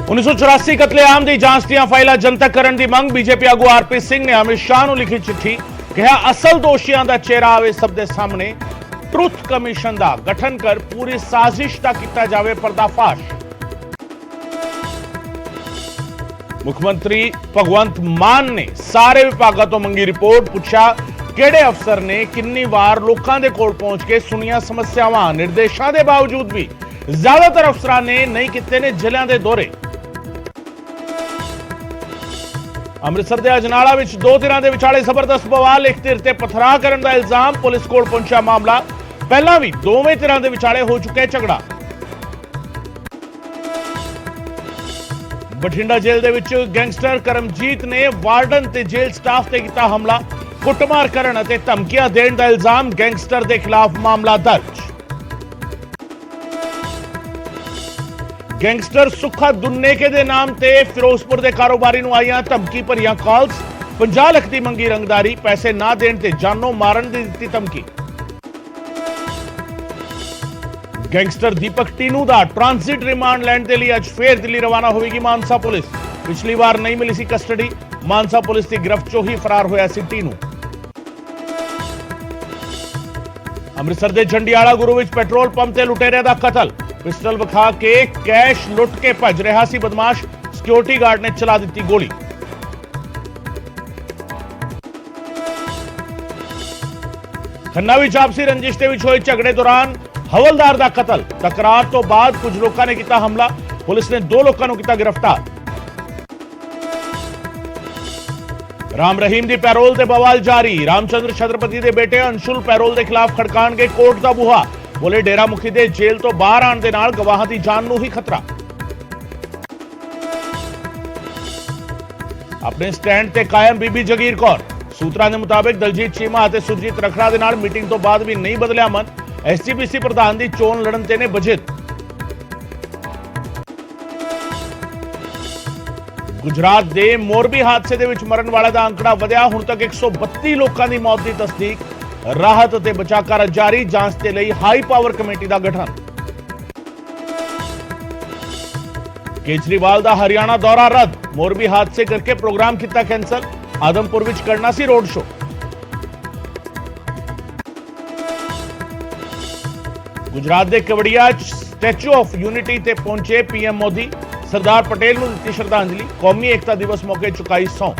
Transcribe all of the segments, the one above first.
1984 कतलेआम की जांच ਦੀਆਂ ਫਾਈਲਾਂ ਜਨਤਕ ਕਰਨ ਦੀ ਮੰਗ ਬੀਜੇਪੀ ਆਗੂ ਆਰਪੀ ਸਿੰਘ ਨੇ ਅਮਿਤ ਸ਼ਾਹ ਨੂੰ ਲਿਖੀ ਚਿੱਠੀ ਕਿਹਾ ਅਸਲ ਦੋਸ਼ੀਆਂ ਦਾ ਚਿਹਰਾ ਆਵੇ ਸਭ ਦੇ ਸਾਹਮਣੇ ट्रुथ कमीशन का गठन कर पूरी साजिश का किया जाए पर्दाफाश। मुख्यमंत्री भगवंत मान ने सारे विभागों तो मंगी रिपोर्ट, पूछा किहड़े अफसर ने कितनी बार लोगों के कोल पहुंच के सुनिया समस्यावां, निर्देशों के बावजूद भी ज्यादातर अफसरां ने नहीं किए ने जिलों के दौरे। अमृतसर के अजनाला में दो धिरां दे विचाले जबरदस्त बवाल, एक धिर ते पथरा करने का इल्जाम, पुलिस कोल पहुंचा मामला, पहला भी दोवें धिरां दे विचाले हो चुका है झगड़ा। बठिंडा जेल दे विच गैंगस्टर करमजीत ने वार्डन ते जेल स्टाफ ते कीता हमला, कुटमार करन ते धमकियां देण दा इल्जाम, गैंगस्टर दे खिलाफ मामला दर्ज। गैंगस्टर सुखा दुन्नेके दे नाम ते फिरोजपुर दे कारोबारी नूं आईयां धमकी भरियां कॉल्स, 50 लाख दी मंगी रंगदारी, पैसे ना देण ते जानों मारन दी दित्ती धमकी। गैंगस्टर दीपक टीनू दा ट्रांजिट रिमांड लैण दे लई अज फिर दिल्ली रवाना होगी मानसा पुलिस। पिछली बार नहीं मिली सी कस्टडी, मानसा पुलिस की गिरफ्त चों ही फरार होया सी टीनू। अमृतसर दे जंडियाला गुरु विच पेट्रोल पंप ते लुटेरे दा कतल, पिस्टल विखा के कैश लुट के भज रहा सी बदमाश, सिक्योरिटी गार्ड ने चला दी गोली। खन्ना विच आपसी रंजिश दे विच होए झगड़े दौरान हवलदार का कतल, तकरार तो बाद कुछ लोगों ने किया हमला, पुलिस ने 2 लोगों को किया गिरफ्तार। राम रहीम की पैरोल से बवाल जारी, रामचंद्र छत्रपति के बेटे अंशुल पैरोल के खिलाफ खड़काणगे कोर्ट का बूहा, बोले डेरा मुखी के जेल तो बाहर आने के नाल गवाहां की जान नूं ही खतरा। अपने स्टैंड ते कायम बीबी जगीर कौर, सूत्रां के मुताबिक दलजीत चीमा और सुरजीत रखड़ा के नाल मीटिंग तो बाद भी नहीं बदलिया मन, एसजीपीसी प्रधान की चोन लड़न ते ने बजट। गुजरात के मोरबी हादसे दे विच मरण वाले का आंकड़ा वधिया, हुण तक 132 लोगों की मौत की तस्दीक, राहत ते बचाव कार्य जारी, जांच के लिए हाई पावर कमेटी का गठन। केजरीवाल का हरियाणा दौरा रद्द, मोरबी हादसे करके प्रोग्राम किया कैंसल, आदमपुर विच करना सी रोड शो। गुजरात के कवड़िया स्टैच्यू ऑफ यूनिटी ते पहुंचे पीएम मोदी, सरदार पटेल को दी श्रद्धांजलि, कौमी एकता दिवस मौके चुकाई सौं।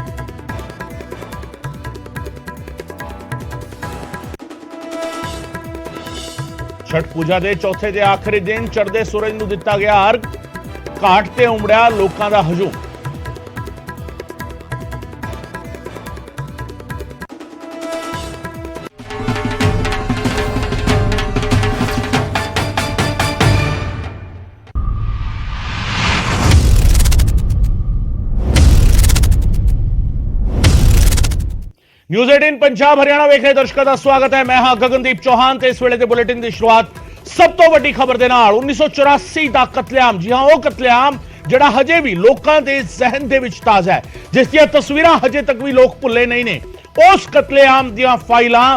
छठ पूजा के चौथे के आखिरी दिन चढ़ते सूरज को दिता गया अर्घ, घाट ते उमड़िया लोगों का हजूम। न्यूज़ 18 पंजाब हरियाणा वेख रहे दर्शकों का स्वागत है। मैं हां गगनदीप चौहान ते इस वेले दे बुलेटिन की शुरुआत सब तो वड्डी खबर दे नाल 1984 का कतलेआम, जी हां वो कतलेआम जिहड़ा हजे भी लोगों के जहन दे विच ताजा है, जिस दी तस्वीरां हजे तक भी लोग भुल्ले नहीं ने। उस कतलेआम दी फाइलां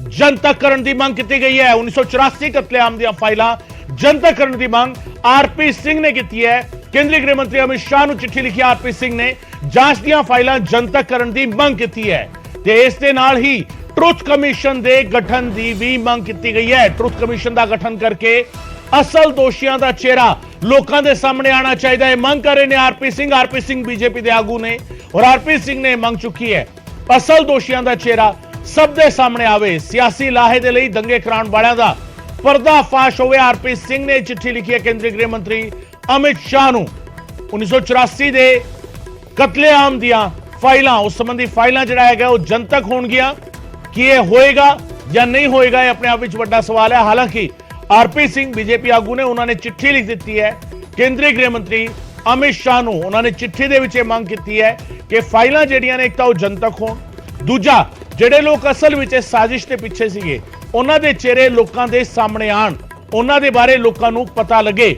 जनतक करन दी मंग की गई है। 1984 कतलेआम दी फाइलां जनतक करन दी मंग आरपी सिंह ने की है। केंद्रीय गृह मंत्री अमित शाह नूं चिट्ठी लिखी आरपी सिंह ने जांच दी फाइलां जनतक करन दी मंग की है ते इस दे नाल ही ट्रुथ कमीशन दे गठन दी भी मंग की गई है। ट्रुथ कमीशन का गठन करके असल दोषियों का चेहरा लोगों के सामने आना चाहिए, मंग कर रहे हैं RP Singh. RP Singh BJP के आगू ने और आरपी सिंह ने मंग चुकी है असल दोषियों का चेहरा सब दे सामने आवे, सियासी लाहे दे लई दंगे कराउण वालियां दा पर्दाफाश होवे। आरपी सिंह ने चिट्ठी लिखी है केंद्रीय गृह मंत्री अमित शाह नूं। 1984 दे कतलेआम दियां फाइलां, उस संबंधी फाइलां जिहड़ा है जनतक होणगियां, कि यह होएगा या नहीं होएगा, यह अपने आप में बड़ा सवाल है। हालांकि आरपी सिंह बीजेपी आगू ने उन्होंने चिट्ठी लिख दी है केंद्रीय गृह मंत्री अमित शाह नूं। उन्होंने चिट्ठी दे विच मंग की है कि फाइलां जिहड़ियां ने एक तां जनतक होण, दूजा जिहड़े लोग असल विच साजिश के पिछे सीगे उन्हां दे चेहरे लोकां दे सामने आण, उन्हां दे बारे लोकां नूं पता लगे।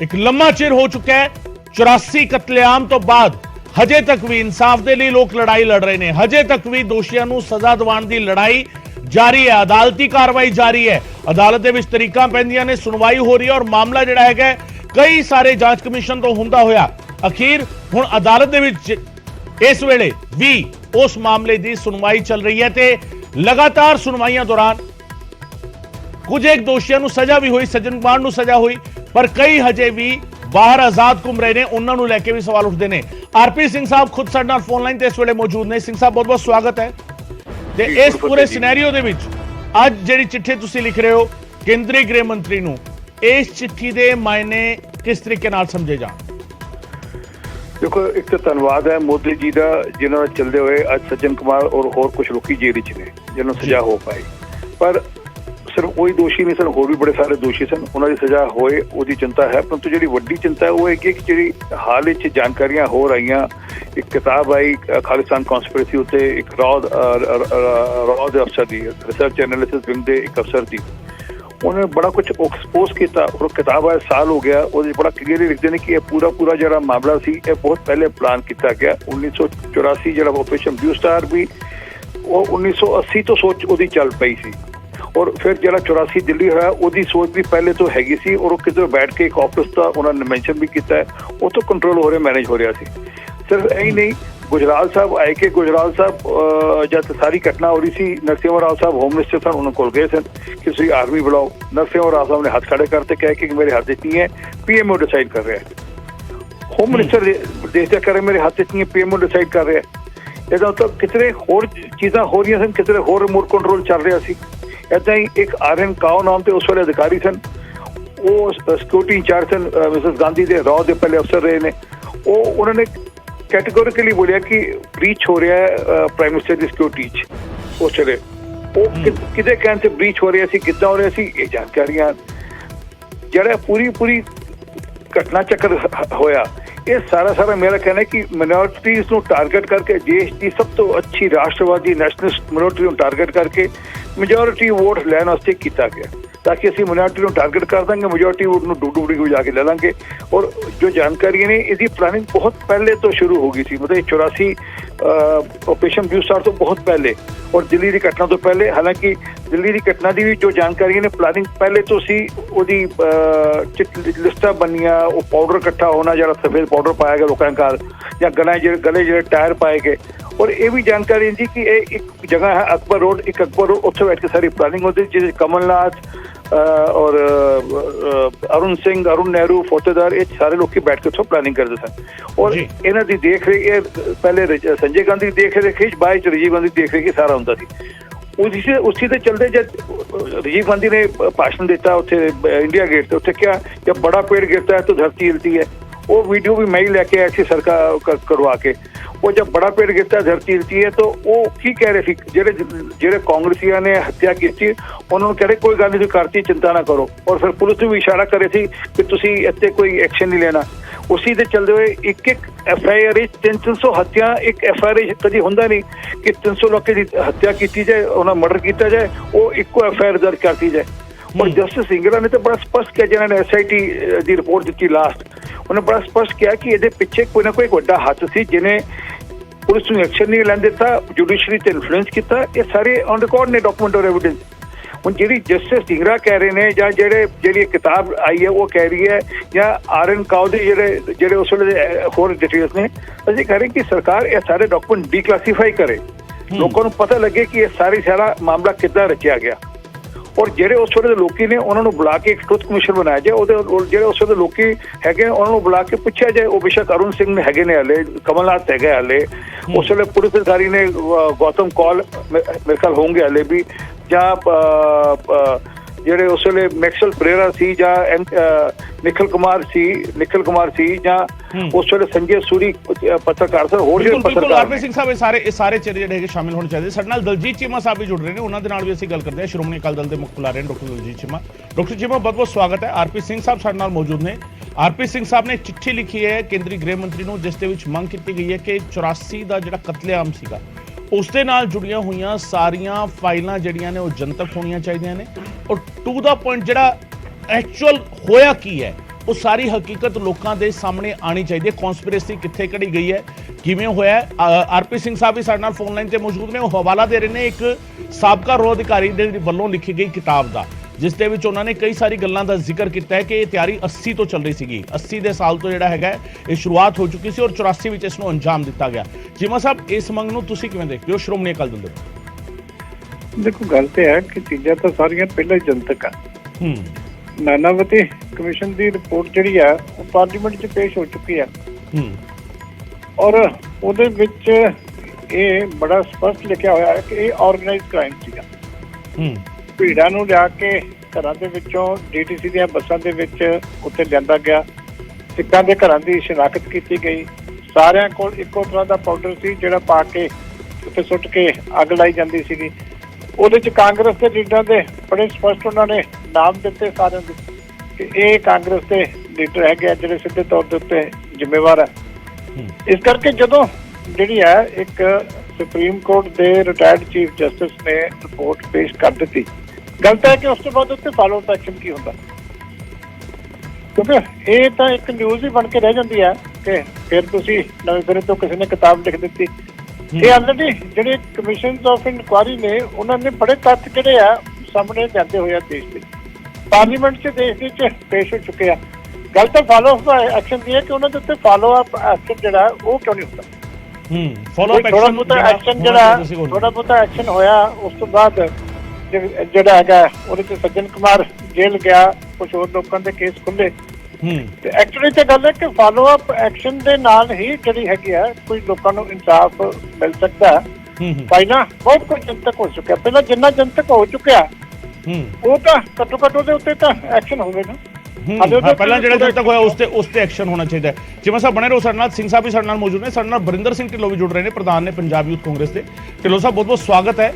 एक लंबा चिर हो चुका है 84 कतलेआम तो बाद हजे तक भी इंसाफ के लिए लोग लड़ाई लड़ रहे हैं, हजे तक भी दोषियों को सजा दिवाउण की लड़ाई जारी है, अदालती कार्रवाई जारी है। अदालत के तरीका पैंदियां ने, सुनवाई हो रही है और मामला जिहड़ा है ਕਈ ਸਾਰੇ ਜਾਂਚ ਕਮਿਸ਼ਨ ਤੋਂ ਹੁੰਦਾ ਹੋਇਆ ਅਖੀਰ ਹੁਣ ਅਦਾਲਤ ਦੇ ਵਿੱਚ ਇਸ ਵੇਲੇ ਵੀ ਉਸ ਮਾਮਲੇ ਦੀ ਸੁਣਵਾਈ ਚੱਲ ਰਹੀ ਹੈ ਤੇ ਲਗਾਤਾਰ ਸੁਣਵਾਈਆਂ ਦੌਰਾਨ ਕੁਝ ਇੱਕ ਦੋਸ਼ੀਆਂ ਨੂੰ ਸਜ਼ਾ ਵੀ ਹੋਈ, ਸੱਜਣ ਕੁਮਾਰ ਨੂੰ ਸਜ਼ਾ ਹੋਈ, ਪਰ ਕਈ ਹਜੇ ਵੀ ਬਾਹਰ ਆਜ਼ਾਦ ਘੁੰਮ ਰਹੇ ਨੇ। ਉਹਨਾਂ ਨੂੰ ਲੈ ਕੇ ਵੀ ਸਵਾਲ ਉੱਠਦੇ ਨੇ। ਆਰਪੀ ਸਿੰਘ ਸਾਹਿਬ ਖੁਦ ਸਾਡੇ ਨਾਲ ਫੋਨ ਲਾਈਨ ਤੇ ਇਸ ਵੇਲੇ ਮੌਜੂਦ ਨੇ। ਸਿੰਘ ਸਾਹਿਬ, ਬਹੁਤ ਬਹੁਤ ਸਵਾਗਤ ਹੈ। ਤੇ ਇਸ ਪੂਰੇ ਸਿਨੈਰੀਓ ਦੇ ਵਿੱਚ ਅੱਜ ਜਿਹੜੀ ਚਿੱਠੀ ਤੁਸੀਂ ਲਿਖ ਰਹੇ ਹੋ ਕੇਂਦਰੀ ਗ੍ਰਹਿ ਮੰਤਰੀ ਨੂੰ, ਇਸ ਚਿੱਠੀ ਦੇ ਮਾਇਨੇ ਕਿਸ ਤਰੀਕੇ ਨਾਲ ਸਮਝੇ ਜਾਣ? देखो, एक तो धन्यवाद है मोदी जी का जिन्होंने चलते हुए आज सज्जन कुमार और होर कुछ लोग जेल च ने जिन्होंने सजा हो पाई, पर सिर्फ वही दोषी नहीं सन, होर भी बड़े सारे दोषी सन, उन्होंने सजा होए उसकी चिंता है। परंतु जी वड्डी चिंता है वो है कि जी हाल ही जानकारियां हो रही, एक किताब आई खालिस्तान कॉन्स्पिरेसी उत्ते एक रॉ दे अफसर की रिसर्च एनालिसिस विंग के एक अफसर की उन्होंने बड़ा कुछ एक्सपोज किया और किताब आया साल हो गया। वो बड़ा क्लीयरली लिखते हैं कि यह पूरा जो मामला सी यह बहुत पहले प्लान किया गया। 1984 जो ऑपरेशन ब्लू स्टार भी वो 1980 तो सोच वो चल पई सी, और फिर जो 84 दिल्ली होया उसकी सोच भी पहले तो हैगी सी, और किधर बैठ के एक ऑफिस का उन्होंने मैंशन भी किया है, वो तो कंट्रोल हो रहा मैनेज हो रहा सी। सिर्फ यही नहीं, गुजराल साहब आए के गुजराल साहब जब सारी घटना हो रही थी, नरसिम्हा राव साहब होम मिनिस्टर सन, उन्होंने कोल गए सन कि तुम आर्मी बुलाओ। नरसिम्हा राव साहब ने हाथ खड़े करते कह के मेरे हाथ नहीं है, पीएमओ डिसाइड कर रहा है। होम मिनिस्टर देश का करे मेरे हाथ नहीं है, पीएमओ डिसाइड कर रहा है। इदा मतलब कितने होर चीज़ां हो रही सन, कितने होर रिमोट कंट्रोल चल रहा सी। इदा ही एक RN काओ नाम के उस वेले अधिकारी सन, वो सिक्योरिटी इंचार्ज सन मिसेस गांधी के रॉ के पहले अफसर रहे ने। वो उन्होंने कैटेगोरिकली बोलिया कि ब्रीच हो रहा है प्राइम मिनिस्टर की सिक्योरिटी उस चले वो किदे कहने से ब्रीच हो रहा सी, किदा हो रहा सी, ये जानकारियां जरा पूरी घटना चक्कर होया। ये सारा मेरा कहना है कि मिनोरिटीज़ को टारगेट करके देश की सब तो अच्छी राष्ट्रवादी नैशनलिस्ट मिनोरिटी को टारगेट करके मेजोरिटी वोट लैन वास्ते किया गया, ताकि असं मिनोरिटी को टारगेट कर देंगे, मेजोरिटी वोट को डूडी को जाके ले लेंगे। और जो जानकारी ने इसकी प्लानिंग बहुत पहले तो शुरू हो गई थी, मतलब 84 ऑपरेशन ब्लू स्टार तो बहुत पहले, और दिल्ली की घटना तो पहले। हालांकि दिल्ली की घटना की भी जो जानकारी ने प्लानिंग पहले तो सी, ओदी लिस्टा बनिया, वो पाउडर इकट्ठा होना, जरा सफेद पाउडर पाया गया लोगों का, या गले जो टायर पाए गए। और ये भी जानकारी थी कि एक जगह है अकबर रोड, एक अकबर रोड उत्थे बैठ के सारी प्लानिंग होती, जिसे कमलनाथ और अरुण सिंह, अरुण नेहरू, फौतेदार, ये सारे लोग की बैठ के उत्थे प्लानिंग करते थे। और इन्हों की देख रेख पहले संजय गांधी की देख रेख बाद राजीव गांधी की देख रेख सारा होंदा सी। उसी के चलते जब राजीव गांधी ने भाषण देता उत्थे इंडिया गेट, उत्थे क्या जब बड़ा पेड़ गिरता है तो धरती हिलती है, वो वीडियो भी मैं ही लेके आया थी सरकार करवा के। वो जब बड़ा पेड़ गिरता है धरती हिलती है, तो वो की कह रहे थे जेड़े कांग्रेसियों ने हत्या की थी, उन्होंने कह रहे कोई गल नहीं करती, चिंता ना करो। और फिर पुलिस भी इशारा करे थी कि तुसी इत्ते कोई एक्शन नहीं लेना। उसी के चलते हुए एक FIR 300 हत्या, एक FIR कभी होंदा नहीं कि 300 लोगों की हत्या की जाए, उन्हें मर्डर किया जाए, वो एको FIR दर्ज करती जाए। और जस्टिस सिंगला ने तो बड़ा स्पष्ट किया, जिन्होंने SIT की रिपोर्ट दी लास्ट, उन्हें बड़ा स्पष्ट किया कि ये पिछे कोई ना कोई बड़ा हाथ सी जिन्हें पुलिस को एक्शन नहीं लैन दिता, जुडिशरी से इन्फ्लुएंस किया। ये सारे ऑन रिकॉर्ड ने डॉक्यूमेंट और एविडेंस। ਹੁਣ ਜਿਹੜੀ ਜਸਟਿਸ ਢਿੰਗਰਾ ਕਹਿ ਰਹੇ ਨੇ, ਜਾਂ ਜਿਹੜੀ ਕਿਤਾਬ ਆਈ ਹੈ ਉਹ ਕਹਿ ਰਹੀ ਹੈ, ਜਾਂ RN ਕਾਓ ਦੇ ਜਿਹੜੇ ਉਸ ਵੇਲੇ ਹੋਰ ਡਿਟੇਲਸ ਨੇ, ਅਸੀਂ ਕਹਿ ਰਹੇ ਕਿ ਸਰਕਾਰ ਇਹ ਸਾਰੇ ਡਾਕੂਮੈਂਟ ਡੀਕਲਾਸੀਫਾਈ ਕਰੇ, ਲੋਕਾਂ ਨੂੰ ਪਤਾ ਲੱਗੇ ਕਿ ਇਹ ਸਾਰਾ ਮਾਮਲਾ ਕਿੱਦਾਂ ਰਚਿਆ ਗਿਆ। और ਜਿਹੜੇ ਉਸ ਵੇਲੇ ਦੇ ਲੋਕੀ ਨੇ ਉਹਨਾਂ ਨੂੰ ਬੁਲਾ ਕੇ ਇੱਕ ਟਰੁਥ ਕਮਿਸ਼ਨ ਬਣਾਇਆ ਜਾਏ, ਉਹਦੇ ਜਿਹੜੇ ਉਸ ਵੇਲੇ ਦੇ ਲੋਕੀ ਹੈਗੇ ਉਹਨਾਂ ਨੂੰ ਬੁਲਾ ਕੇ ਪੁੱਛਿਆ ਜਾਏ। ਉਹ ਬੇਸ਼ੱਕ ਅਰੁਣ ਸਿੰਘ ਨੇ ਹੈਗੇ ਨੇ ਹਲੇ, ਕਮਲਨਾਥ ਹੈਗੇ ਹਲੇ, ਉਸ ਵੇਲੇ ਪੁਲਿਸ ਅਧਿਕਾਰੀ ਨੇ ਗੌਤਮ ਕੌਲ ਮੇਰੇ ਖਿਆਲ ਹੋਣਗੇ ਹਲੇ ਵੀ, ਜਾਂ ਜਿਹੜੇ ਉਸ ਵੇਲੇ ਮੈਕਸਲ ਬਰੇਰਾ ਸੀ, ਜਾਂ ਨਿਖਲ ਕੁਮਾਰ ਸੀ, ਜਾਂ ਉਸ ਵੇਲੇ ਸੰਜੇ ਸੂਰੀ ਪੱਤਰਕਾਰ ਸਨ, ਹੋਰ ਜਿਹੜੇ ਪੱਤਰਕਾਰ। ਆਰਪੀ ਸਿੰਘ ਸਾਹਿਬ ਇਹ ਸਾਰੇ ਚਿਹਰੇ ਜਿਹੜੇ ਹੈਗੇ ਸ਼ਾਮਿਲ ਹੋਣੇ ਚਾਹੀਦੇ। ਸਾਡੇ ਨਾਲ ਦਲਜੀਤ ਚੀਮਾ ਸਾਹਿਬ ਵੀ ਜੁੜ ਰਹੇ ਨੇ, ਉਹਨਾਂ ਦੇ ਨਾਲ ਵੀ ਅਸੀਂ ਗੱਲ ਕਰਦੇ ਹਾਂ। ਸ਼੍ਰੋਮਣੀ ਅਕਾਲੀ ਦਲ ਦੇ ਮੁੱਖ ਬੁਲਾਰੇ ਨੇ ਡਾਕਟਰ ਦਲਜੀਤ ਚੀਮਾ। ਡਾਕਟਰ ਚੀਮਾ, ਬਹੁਤ ਬਹੁਤ ਸਵਾਗਤ ਹੈ। ਆਰਪੀ ਸਿੰਘ ਸਾਹਿਬ ਸਾਡੇ ਨਾਲ ਮੌਜੂਦ ਨੇ। ਆਰਪੀ ਸਿੰਘ ਸਾਹਿਬ ਨੇ ਚਿੱਠੀ ਲਿਖੀ ਹੈ ਕੇਂਦਰੀ ਗ੍ਰਹਿ ਮੰਤਰੀ ਨੂੰ, ਜਿਸ ਦੇ ਵਿੱਚ ਮੰਗ ਕੀਤੀ ਗਈ ਹੈ ਕਿ 84 ਦਾ ਜਿਹੜਾ ਕਤਲੇਆਮ ਸੀਗਾ ਉਸ ਦੇ ਨਾਲ ਜੁੜੀਆਂ ਹੋਈਆਂ ਸਾਰੀਆਂ ਫਾਈਲਾਂ ਜਿਹੜੀਆਂ ਨੇ ਉਹ ਜਨਤਕ ਹੋਣੀਆਂ ਚਾਹੀਦੀਆਂ ਨੇ, ਔਰ ਟੂ ਦਾ ਪੁਆਇੰਟ ਜਿਹੜਾ ਐਕਚੁਅਲ ਹੋਇਆ ਕੀ ਹੈ ਉਹ ਸਾਰੀ ਹਕੀਕਤ ਲੋਕਾਂ ਦੇ ਸਾਹਮਣੇ ਆਣੀ ਚਾਹੀਦੀ ਹੈ। ਕਨਸਪੀਰੇਸੀ ਕਿੱਥੇ ਘੜੀ ਗਈ ਹੈ, ਕਿਵੇਂ ਹੋਇਆ। ਆਰਪੀ ਸਿੰਘ ਸਾਹਿਬ ਵੀ ਸਾਡੇ ਨਾਲ ਫੋਨ ਲਾਈਨ ਤੇ ਮੌਜੂਦ ਨੇ, ਉਹ ਹਵਾਲਾ ਦੇ ਰਹੇ ਨੇ ਇੱਕ ਸਾਬਕਾ ਰੋਹ ਅਧਿਕਾਰੀ ਦੇ ਵੱਲੋਂ ਲਿਖੀ ਗਈ ਕਿਤਾਬ ਦਾ, ਜਿਸ ਦੇ ਵਿੱਚ ਉਹਨਾਂ ਨੇ ਕਈ ਸਾਰੀ ਗੱਲਾਂ ਦਾ ਜ਼ਿਕਰ ਕੀਤਾ ਹੈ ਕਿ ਇਹ ਤਿਆਰੀ 80 ਤੋਂ ਚੱਲ ਰਹੀ ਸੀਗੀ। 80 ਦੇ ਸਾਲ ਤੋਂ ਜਿਹੜਾ ਹੈਗਾ ਇਹ ਸ਼ੁਰੂਆਤ ਹੋ ਚੁੱਕੀ ਸੀ ਔਰ 84 ਵਿੱਚ ਇਸ ਨੂੰ ਅੰਜਾਮ ਦਿੱਤਾ ਗਿਆ। ਚੀਮਾ ਸਾਹਿਬ, ਇਸ ਮੰਗ ਨੂੰ ਤੁਸੀਂ ਕਿਵੇਂ ਦੇਖਦੇ ਹੋ ਸ਼੍ਰੋਮਣੀ ਅਕਾਲੀ ਦਲ ਦੇ? ਦੇਖੋ, ਗੱਲ ਤੇ ਹੈ ਕਿ ਚੀਜ਼ਾਂ ਤਾਂ ਸਾਰੀਆਂ ਪਹਿਲਾਂ ਹੀ ਜਨਤਕ ਆ। ਨਾਨਾਵਤੀ ਕਮਿਸ਼ਨ ਦੀ ਰਿਪੋਰਟ ਜਿਹੜੀ ਆ ਉਹ ਪਾਰਲੀਮੈਂਟ 'ਚ ਪੇਸ਼ ਹੋ ਚੁੱਕੀ ਆ ਔਰ ਉਹਦੇ ਵਿੱਚ ਇਹ ਬੜਾ ਸਪਸ਼ਟ ਲਿਖਿਆ ਹੋਇਆ ਹੈ ਕਿ ਇਹ ਆਰਗੇਨਾਈਜ਼ਡ ਕ੍ਰਾਈਮ ਸੀਗਾ। ਭੀੜਾਂ ਨੂੰ ਲਿਆ ਕੇ ਘਰਾਂ ਦੇ ਵਿੱਚੋਂ DTC ਦੀਆਂ ਬੱਸਾਂ ਦੇ ਵਿੱਚ ਉੱਥੇ ਲਿਆਂਦਾ ਗਿਆ, ਸਿੱਖਾਂ ਦੇ ਘਰਾਂ ਦੀ ਸ਼ਨਾਖਤ ਕੀਤੀ ਗਈ, ਸਾਰਿਆਂ ਕੋਲ ਇੱਕੋ ਤਰ੍ਹਾਂ ਦਾ ਪਾਊਡਰ ਸੀ ਜਿਹੜਾ ਪਾ ਕੇ ਉੱਥੇ ਸੁੱਟ ਕੇ ਅੱਗ ਲਾਈ ਜਾਂਦੀ ਸੀਗੀ। ਉਹਦੇ 'ਚ ਕਾਂਗਰਸ ਦੇ ਲੀਡਰਾਂ ਦੇ ਬੜੇ ਸਪਸ਼ਟ ਉਹਨਾਂ ਨੇ ਨਾਮ ਦਿੱਤੇ ਸਾਰਿਆਂ ਦੇ ਕਿ ਇਹ ਕਾਂਗਰਸ ਦੇ ਲੀਡਰ ਹੈਗੇ ਆ ਜਿਹੜੇ ਸਿੱਧੇ ਤੌਰ ਦੇ ਉੱਤੇ ਜ਼ਿੰਮੇਵਾਰ ਹੈ। ਇਸ ਕਰਕੇ ਜਦੋਂ ਜਿਹੜੀ ਹੈ ਇੱਕ ਸੁਪਰੀਮ ਕੋਰਟ ਦੇ ਰਿਟਾਇਰਡ ਚੀਫ ਜਸਟਿਸ ਨੇ ਰਿਪੋਰਟ ਪੇਸ਼ ਕਰ ਦਿੱਤੀ, ਗੱਲ ਤਾਂ ਹੈ ਕਿ ਉਸ ਤੋਂ ਬਾਅਦ ਉੱਤੇ ਫਾਲੋ ਅਪ ਐਕਸ਼ਨ ਕੀ ਹੁੰਦਾ, ਕਿਉਂਕਿ ਇਹ ਤਾਂ ਇੱਕ ਨਿਊਜ਼ ਹੀ ਬਣ ਕੇ ਰਹਿ ਜਾਂਦੀ ਹੈ ਕਿ ਫਿਰ ਤੁਸੀਂ ਨਵੇਂ ਸਿਰੇ ਤੋਂ ਕਿਸੇ ਨੇ ਕਿਤਾਬ ਲਿਖ ਦਿੱਤੀ। ਇਹ ਆਲਰੇਡੀ ਜਿਹੜੇ ਕਮਿਸ਼ਨਸ ਆਫ ਇਨਕੁਆਇਰੀ ਨੇ ਉਹਨਾਂ ਨੇ ਬੜੇ ਤੱਥ ਜਿਹੜੇ ਆ ਸਾਹਮਣੇ ਜਾਂਦੇ ਹੋਏ ਆ ਦੇਸ਼ ਦੇ ਪਾਰਲੀਮੈਂਟ 'ਚ ਦੇਸ਼ ਦੇ ਵਿੱਚ ਪੇਸ਼ ਹੋ ਚੁੱਕੇ ਆ। ਗੱਲ ਤਾਂ ਫਾਲੋ ਅਪ ਐਕਸ਼ਨ ਦੀ ਹੈ ਕਿ ਉਹਨਾਂ ਦੇ ਉੱਤੇ ਫਾਲੋ ਅਪ ਐਕਸ਼ਨ ਜਿਹੜਾ ਉਹ ਕਿਉਂ ਨਹੀਂ ਹੁੰਦਾ। ਫਾਲੋ ਅਪ ਥੋੜਾ ਬਹੁਤਾ ਐਕਸ਼ਨ ਹੋਇਆ, ਉਸ ਤੋਂ ਬਾਅਦ ਜਿਹੜਾ ਹੈਗਾ ਉਹਦੇ 'ਚ ਸੱਜਣ ਕੁਮਾਰ ਜੇਲ੍ਹ ਗਿਆ, ਕੁਝ ਹੋਰ ਲੋਕਾਂ ਦੇ ਕੇਸ ਖੁੱਲੇ ਤੇ ਐਕਚੁਅਲੀ ਤੇ ਗੱਲ ਹੈ ਕਿ ਫਾਲੋ ਅਪ ਐਕਸ਼ਨ ਦੇ ਨਾਲ ਹੀ ਜਿਹੜੀ ਹੈਗੀ ਆ ਕੋਈ ਲੋਕਾਂ ਨੂੰ ਇਨਸਾਫ ਮਿਲ ਸਕਦਾ ਹੈ। ਪਹਿਲਾਂ ਬਹੁਤ ਕੁਝ ਜਨਤਕ ਹੋ ਚੁੱਕਿਆ, ਪਹਿਲਾਂ ਜਿੰਨਾ ਜਨਤਕ ਹੋ ਚੁੱਕਿਆ ਉਹ ਤਾਂ ਘੱਟੋ ਘੱਟ ਉਹਦੇ ਉੱਤੇ ਤਾਂ ਐਕਸ਼ਨ ਹੋਵੇ ਨਾ। ਪਹਿਲਾਂ ਜਿਹੜਾ ਜਨਤਕ ਹੋਇਆ ਉਸ ਤੇ ਐਕਸ਼ਨ ਹੋਣਾ ਚਾਹੀਦਾ ਹੈ। ਚੀਮਾ ਸਾਹਿਬ ਬਣੇ ਰਹੋ ਸਾਡੇ ਨਾਲ। ਸਿੰਘ ਸਾਹਿਬ ਵੀ ਸਾਡੇ ਨਾਲ ਮੌਜੂਦ ਨੇ, ਸਾਡੇ ਨਾਲ ਬਰਿੰਦਰ ਸਿੰਘ ਢਿੱਲੋਂ ਵੀ ਜੁੜ ਰਹੇ ਨੇ, ਪ੍ਰਧਾਨ ਨੇ ਪੰਜਾਬ ਯੂਥ ਕਾਂਗਰਸ ਦੇ। ਢਿੱਲੋਂ ਸਾਹਿਬ, ਬਹੁਤ ਬਹੁਤ ਸਵਾਗਤ ਹੈ।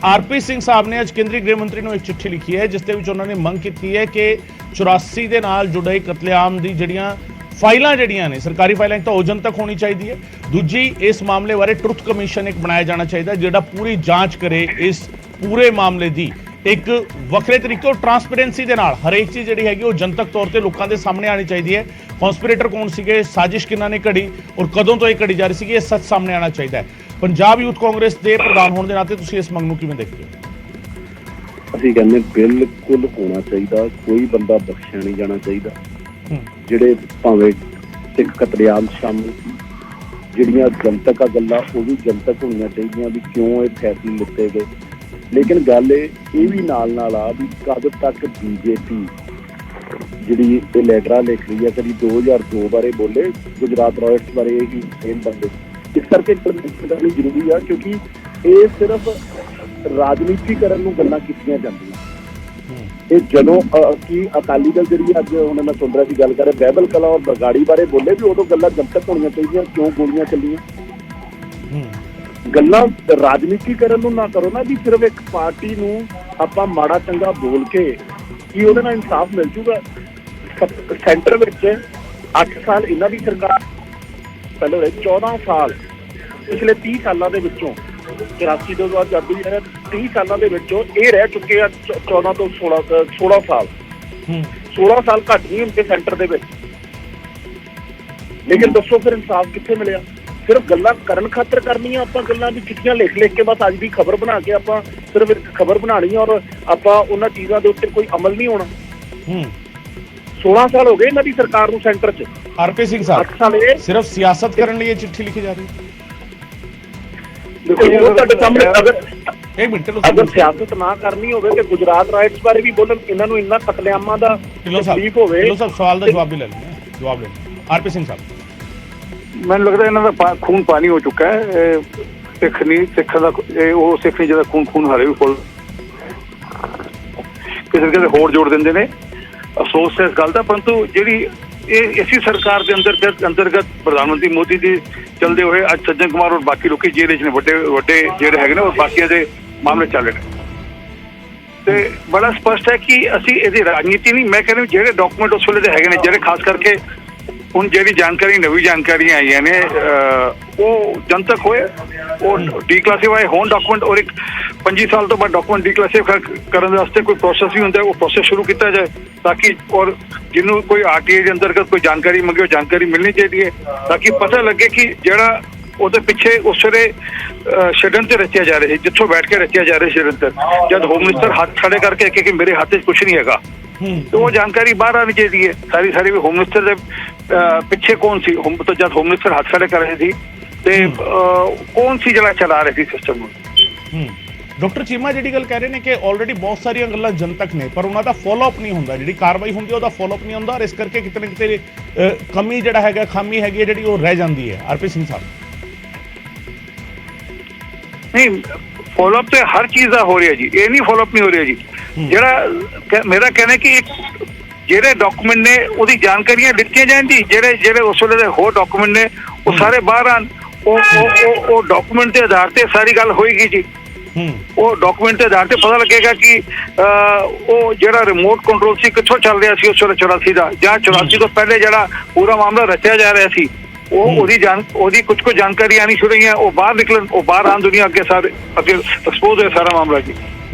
ਆਰਪੀ ਸਿੰਘ ਸਾਹਿਬ ਨੇ ਅੱਜ ਕੇਂਦਰੀ ਗ੍ਰਹਿ ਮੰਤਰੀ ਨੂੰ ਇੱਕ ਚਿੱਠੀ ਲਿਖੀ ਹੈ ਜਿਸ ਦੇ ਵਿੱਚ ਉਹਨਾਂ ਨੇ ਮੰਗ ਕੀਤੀ ਹੈ ਕਿ 84 ਦੇ ਨਾਲ ਜੁੜੇ ਕਤਲੇਆਮ ਦੀ ਜਿਹੜੀਆਂ ਫਾਈਲਾਂ ਜਿਹੜੀਆਂ ਨੇ ਸਰਕਾਰੀ ਫਾਈਲਾਂ ਤਾਂ ਉਹ ਜਨਤਕ ਹੋਣੀ ਚਾਹੀਦੀ ਹੈ। ਦੂਜੀ, ਇਸ ਮਾਮਲੇ ਬਾਰੇ ਟਰੁਥ ਕਮਿਸ਼ਨ ਇੱਕ ਬਣਾਇਆ ਜਾਣਾ ਚਾਹੀਦਾ ਜਿਹੜਾ ਪੂਰੀ ਜਾਂਚ ਕਰੇ ਇਸ ਪੂਰੇ ਮਾਮਲੇ ਦੀ ਇੱਕ ਵੱਖਰੇ ਤਰੀਕੇ ਔਰ ਟਰਾਂਸਪੇਰੈਂਸੀ ਦੇ ਨਾਲ। ਹਰੇਕ ਚੀਜ਼ ਜਿਹੜੀ ਹੈਗੀ ਉਹ ਜਨਤਕ ਤੌਰ ਤੇ ਲੋਕਾਂ ਦੇ ਸਾਹਮਣੇ ਆਣੀ ਚਾਹੀਦੀ ਹੈ। ਕਨਸਪੀਰੇਟਰ ਕੌਣ ਸੀਗੇ, ਸਾਜ਼ਿਸ਼ ਕਿਹਨਾਂ ਨੇ ਘੜੀ ਔਰ ਕਦੋਂ ਤੋਂ ਇਹ ਘੜੀ ਜਾ ਰਹੀ ਸੀਗੀ, ਇਹ ਸੱਚ ਸਾਹਮਣੇ ਆਣਾ ਚਾਹੀਦਾ ਹੈ। ਪੰਜਾਬ ਯੂਥ ਕਾਂਗਰਸ ਦੇ ਪ੍ਰਧਾਨ ਹੋਣ ਦੇ ਨਾਤੇ ਤੁਸੀਂ ਇਸ ਮੰਗ ਨੂੰ ਕਿਵੇਂ ਦੇਖਦੇ ਹੋ? ਅਸੀਂ ਕਹਿੰਦੇ ਬਿਲਕੁਲ ਹੋਣਾ ਚਾਹੀਦਾ, ਕੋਈ ਬੰਦਾ ਬਖਸ਼ਿਆ ਨਹੀਂ ਜਾਣਾ ਚਾਹੀਦਾ। ਜਿਹੜੇ ਭਾਵੇਂ ਸਿੱਖ ਕਤਲੇਆਮ ਸ਼ਾਮਲ ਸੀ, ਜਿਹੜੀਆਂ ਜਨਤਕ ਗੱਲਾਂ ਉਹ ਵੀ ਜਨਤਕ ਹੋਣੀਆਂ ਚਾਹੀਦੀਆਂ ਵੀ ਕਿਉਂ ਇਹ ਫੈਸਲੇ ਲਿੱਤੇ ਗਏ। ਲੇਕਿਨ ਗੱਲ ਇਹ ਵੀ ਨਾਲ ਆ ਵੀ ਕਦ ਤੱਕ BJP ਜਿਹੜੀ ਇਹ ਲੈਟਰਾਂ ਲਿਖ ਰਹੀ ਹੈ, ਕਦੀ 2002 ਬਾਰੇ ਬੋਲੇ, ਗੁਜਰਾਤ ਰਾਇਟਸ ਬਾਰੇ ਇਹੀ ਸੇਮ ਬੰਦੇ। ਇਸ ਕਰਕੇ ਇੰਪਲੀਮੈਂਟ ਕਰਨੀ ਜ਼ਰੂਰੀ ਆ ਕਿਉਂਕਿ ਇਹ ਸਿਰਫ ਰਾਜਨੀਤੀਕਰਨ ਨੂੰ ਗੱਲਾਂ ਕੀਤੀਆਂ ਜਾਂਦੀਆਂ। ਇਹ ਜਦੋਂ ਕੀ ਅਕਾਲੀ ਦਲ ਜਿਹੜੀ ਅੱਜ ਹੁਣ ਮੈਂ ਸੁਣ ਰਿਹਾ ਸੀ ਗੱਲ ਕਰ ਰਿਹਾ ਬਹਿਬਲ ਕਲਾਂ ਔਰ ਬਰਗਾੜੀ ਬਾਰੇ ਬੋਲੇ ਵੀ ਉਦੋਂ ਗੱਲਾਂ ਜਨਤਕ ਹੋਣੀਆਂ ਚਾਹੀਦੀਆਂ, ਕਿਉਂ ਗੋਲੀਆਂ ਚੱਲੀਆਂ। ਗੱਲਾਂ ਰਾਜਨੀਤੀਕਰਨ ਨੂੰ ਨਾ ਕਰੋ ਨਾ ਵੀ ਸਿਰਫ ਇੱਕ ਪਾਰਟੀ ਨੂੰ ਆਪਾਂ ਮਾੜਾ ਚੰਗਾ ਬੋਲ ਕੇ ਕੀ ਉਹਦੇ ਨਾਲ ਇਨਸਾਫ ਮਿਲ ਜੂਗਾ। ਸੈਂਟਰ ਵਿੱਚ 8 ਸਾਲ ਇਹਨਾਂ ਦੀ ਸਰਕਾਰ, ਪਹਿਲੇ 14 ਸਾਲ, ਪਿਛਲੇ 30 ਸਾਲਾਂ ਦੇ ਵਿੱਚੋਂ 84 ਤੋਂ ਬਾਅਦ ਆਜ਼ਾਦੀ ਹੈ 30 ਸਾਲਾਂ ਦੇ ਵਿੱਚੋਂ ਇਹ ਰਹਿ ਚੁੱਕੇ ਆ 14 ਤੋਂ 16 ਸਾਲ 16 ਸਾਲ ਘੱਟ ਨਹੀਂ ਹੁੰਦੇ ਸੈਂਟਰ ਦੇ ਵਿੱਚ। ਲੇਕਿਨ ਦੱਸੋ ਫਿਰ ਇਨਸਾਫ ਕਿੱਥੇ ਮਿਲਿਆ? ਸਿਰਫ ਗੱਲਾਂ ਕਰਨ ਖਾਤਰ ਕਰਨੀਆਂ ਆਪਾਂ, ਗੱਲਾਂ ਦੀ ਚਿੱਠੀਆਂ ਲਿਖ ਕੇ ਬਸ ਅੱਜ ਦੀ ਖਬਰ ਬਣਾ ਕੇ ਆਪਾਂ ਸਿਰਫ ਇੱਕ ਖਬਰ ਬਣਾਣੀ ਔਰ ਆਪਾਂ ਉਹਨਾਂ ਚੀਜ਼ਾਂ ਦੇ ਉੱਤੇ ਕੋਈ ਅਮਲ ਨਹੀਂ ਹੋਣਾ। 16 ਸਾਲ ਹੋ ਗਏ ਇਹਨਾਂ ਦੀ ਸਰਕਾਰ ਨੂੰ ਸੈਂਟਰ 'ਚ। ਆਰਪੀ ਸਿੰਘ ਸਾਹਿਬ, ਸਿਰਫ ਸਿਆਸਤ ਕਰਨ ਲਈ ਇਹ ਚਿੱਠੀ ਲਿਖੀ ਜਾ ਰਹੀ ਹੈ? ਦੇਖੋ ਤੁਹਾਡੇ ਸਾਹਮਣੇ ਅਗਰ ਸਿਆਸਤ ਨਾ ਕਰਨੀ ਹੋਵੇ ਤੇ ਗੁਜਰਾਤ ਰਾਈਟਸ ਬਾਰੇ ਵੀ ਬੋਲਣ, ਇਹਨਾਂ ਨੂੰ ਇੰਨਾ ਕਤਲੇਆਮਾਂ ਦਾ ਤਕਲੀਫ ਹੋਵੇ। ਢਿੱਲੋਂ ਸਾਹਿਬ, ਸਵਾਲ ਦਾ ਜਵਾਬ ਵੀ ਲੈ ਲੈਂਦੇ, ਜਵਾਬ ਲੈ ਲੈਂਦੇ। ਆਰਪੀ ਸਿੰਘ ਸਾਹਿਬ, ਮੈਨੂੰ ਲੱਗਦਾ ਇਹਨਾਂ ਦਾ ਖੂਨ ਪਾਣੀ ਹੋ ਚੁੱਕਾ ਹੈ। ਸਿੱਖ ਨਹੀਂ, ਸਿੱਖ ਦਾ ਉਹ ਸਿੱਖ ਨਹੀਂ ਜਿਹਦਾ ਖੂਨ ਹਾਲੇ ਵੀ ਫੁੱਲ ਕਿਸੇ ਕਿਤੇ ਹੋਰ ਜੋੜ ਦਿੰਦੇ ਨੇ। ਅਫਸੋਸ ਹੈ ਇਸ ਗੱਲ ਦਾ, ਪਰੰਤੂ ਜਿਹੜੀ ਇਹ ਇਸੇ ਸਰਕਾਰ ਦੇ ਅੰਤਰਗਤ ਪ੍ਰਧਾਨ ਮੰਤਰੀ ਮੋਦੀ ਜੀ ਚੱਲਦੇ ਹੋਏ ਅੱਜ ਸੱਜਣ ਕੁਮਾਰ ਔਰ ਬਾਕੀ ਲੋਕੀ ਜੇਲ੍ਹ 'ਚ ਨੇ, ਵੱਡੇ ਜਿਹੜੇ ਹੈਗੇ ਨੇ ਔਰ ਬਾਕੀਆਂ ਦੇ ਮਾਮਲੇ ਚੱਲ ਰਹੇ ਨੇ। ਤੇ ਬੜਾ ਸਪਸ਼ਟ ਹੈ ਕਿ ਅਸੀਂ ਇਹਦੀ ਰਾਜਨੀਤੀ ਨਹੀਂ, ਮੈਂ ਕਹਿੰਦਾ ਜਿਹੜੇ ਡਾਕੂਮੈਂਟ ਉਸ ਵੇਲੇ ਦੇ ਹੈਗੇ ਨੇ, ਜਿਹੜੇ ਖਾਸ ਕਰਕੇ ਹੁਣ ਜਿਹੜੀ ਜਾਣਕਾਰੀ ਨਵੀਂ ਜਾਣਕਾਰੀਆਂ ਆਈਆਂ ਨੇ ਉਹ ਜਨਤਕ ਹੋਏ, ਉਹ ਡੀਕਲਾਸੀਫਾਈ ਹੋਣ ਡਾਕੂਮੈਂਟ, ਔਰ ਇੱਕ 25 ਸਾਲ ਤੋਂ ਬਾਅਦ ਡਾਕੂਮੈਂਟ ਡੀਕਲਾਸੀਫਾਈ ਕਰਨ ਵਾਸਤੇ ਕੋਈ ਪ੍ਰੋਸੈਸ ਵੀ ਹੁੰਦਾ, ਉਹ ਪ੍ਰੋਸੈਸ ਸ਼ੁਰੂ ਕੀਤਾ ਜਾਏ ਤਾਂ ਕਿ ਔਰ ਜਿਹਨੂੰ ਕੋਈ RTI ਦੇ ਅੰਤਰਗਤ ਕੋਈ ਜਾਣਕਾਰੀ ਮੰਗੇ ਉਹ ਜਾਣਕਾਰੀ ਮਿਲਣੀ ਚਾਹੀਦੀ ਹੈ ਤਾਂ ਕਿ ਪਤਾ ਲੱਗੇ ਕਿ ਜਿਹੜਾ ਉਹਦੇ ਪਿੱਛੇ ਉਸ ਵੇਲੇ षड्यंत्र रचिया जा रहे जिੱਥੋਂ ਬੈਠ ਕੇ रचिया जा रहे षड्यंत्र जब होम मिनिस्टर हथ खड़े करके कि मेरे हाथ 'ਚ कुछ नहीं हैगा तो वो जानकारी बाहर आनी चाहिए सारी भी होम मिनिस्टर ਦੇ ਪਿੱਛੇ ਕੌਣ ਸੀ तो जब होम मिनिस्टर हथ खड़े कर रहे थे ਤੇ ਕੌਣ ਸੀ ਜਿਹੜਾ ਚਲਾ ਰਹੇ ਸੀ ਸਿਸਟਮ ਨੂੰ। ਡਾਕਟਰ ਚੀਮਾ ਜਿਹੜੀ ਗੱਲ ਕਹਿ ਰਹੇ ਨੇ ਕਿ ਆਲਰੇਡੀ ਬਹੁਤ ਸਾਰੀਆਂ ਗੱਲਾਂ ਜਨਤਕ ਨੇ ਪਰ ਉਹਨਾਂ ਦਾ ਫੋਲੋਅਪ ਨਹੀਂ ਹੁੰਦਾ, ਜਿਹੜੀ ਕਾਰਵਾਈ ਹੁੰਦੀ ਹੈ ਉਹਦਾ ਫੋਲੋਅਪ ਨਹੀਂ ਹੁੰਦਾ ਔਰ ਇਸ ਕਰਕੇ ਕਿਤੇ ਨਾ ਕਿਤੇ ਕਮੀ ਜਿਹੜਾ ਹੈਗਾ ਖਾਮੀ ਹੈਗੀ ਹੈ ਜਿਹੜੀ ਉਹ ਰਹਿ ਜਾਂਦੀ ਹੈ। ਆਰਪੀ ਸਿੰਘ ਸਾਹਿਬ ਨਹੀਂ ਫੋਲੋਅਪ ਤੇ ਹਰ ਚੀਜ਼ ਦਾ ਹੋ ਰਿਹਾ ਜੀ, ਇਹ ਨਹੀਂ ਫੋਲੋਅਪ ਨਹੀਂ ਹੋ ਰਿਹਾ ਜੀ। ਜਿਹੜਾ ਮੇਰਾ ਕਹਿਣਾ ਕਿ ਜਿਹੜੇ ਡਾਕੂਮੈਂਟ ਨੇ ਉਹਦੀ ਜਾਣਕਾਰੀਆਂ ਦਿੱਤੀਆਂ ਜਾਣ ਜੀ, ਜਿਹੜੇ ਉਸ ਵੇਲੇ ਦੇ ਹੋਰ ਡਾਕੂਮੈਂਟ ਨੇ ਉਹ ਸਾਰੇ ਬਾਹਰ ਆਣ, ਉਹ ਡਾਕੂਮੈਂਟ ਦੇ ਆਧਾਰ ਤੇ ਸਾਰੀ ਗੱਲ ਹੋਏਗੀ ਜੀ। ਉਹ ਡਾਕੂਮੈਂਟ ਦੇ ਆਧਾਰ ਤੇ ਪਤਾ ਲੱਗੇਗਾ ਕਿ ਉਹ ਜਿਹੜਾ ਰਿਮੋਟ ਕੰਟਰੋਲ ਸੀ ਕਿੱਥੋਂ ਚੱਲ ਰਿਹਾ ਸੀ ਉਸ ਵੇਲੇ 84 ਦਾ ਜਾਂ 84 ਤੋਂ ਪਹਿਲੇ ਜਿਹੜਾ ਪੂਰਾ ਮਾਮਲਾ ਰਚਿਆ ਜਾ ਰਿਹਾ ਸੀ ਉਹਦੀ ਕੁਝ ਜਾਣਕਾਰੀ ਆਣੀ ਸ਼ੁਰੂ ਹੋਈ ਹੈ, ਉਹ ਬਾਹਰ ਨਿਕਲਣ, ਉਹ ਬਾਹਰ ਆਉਣ ਦੁਨੀਆ ਅੱਗੇ ਸਾਰੇ ਅੱਗੇ ਐਕਸਪੋਜ਼ ਹੋਇਆ ਸਾਰਾ ਮਾਮਲਾ ਜੀ।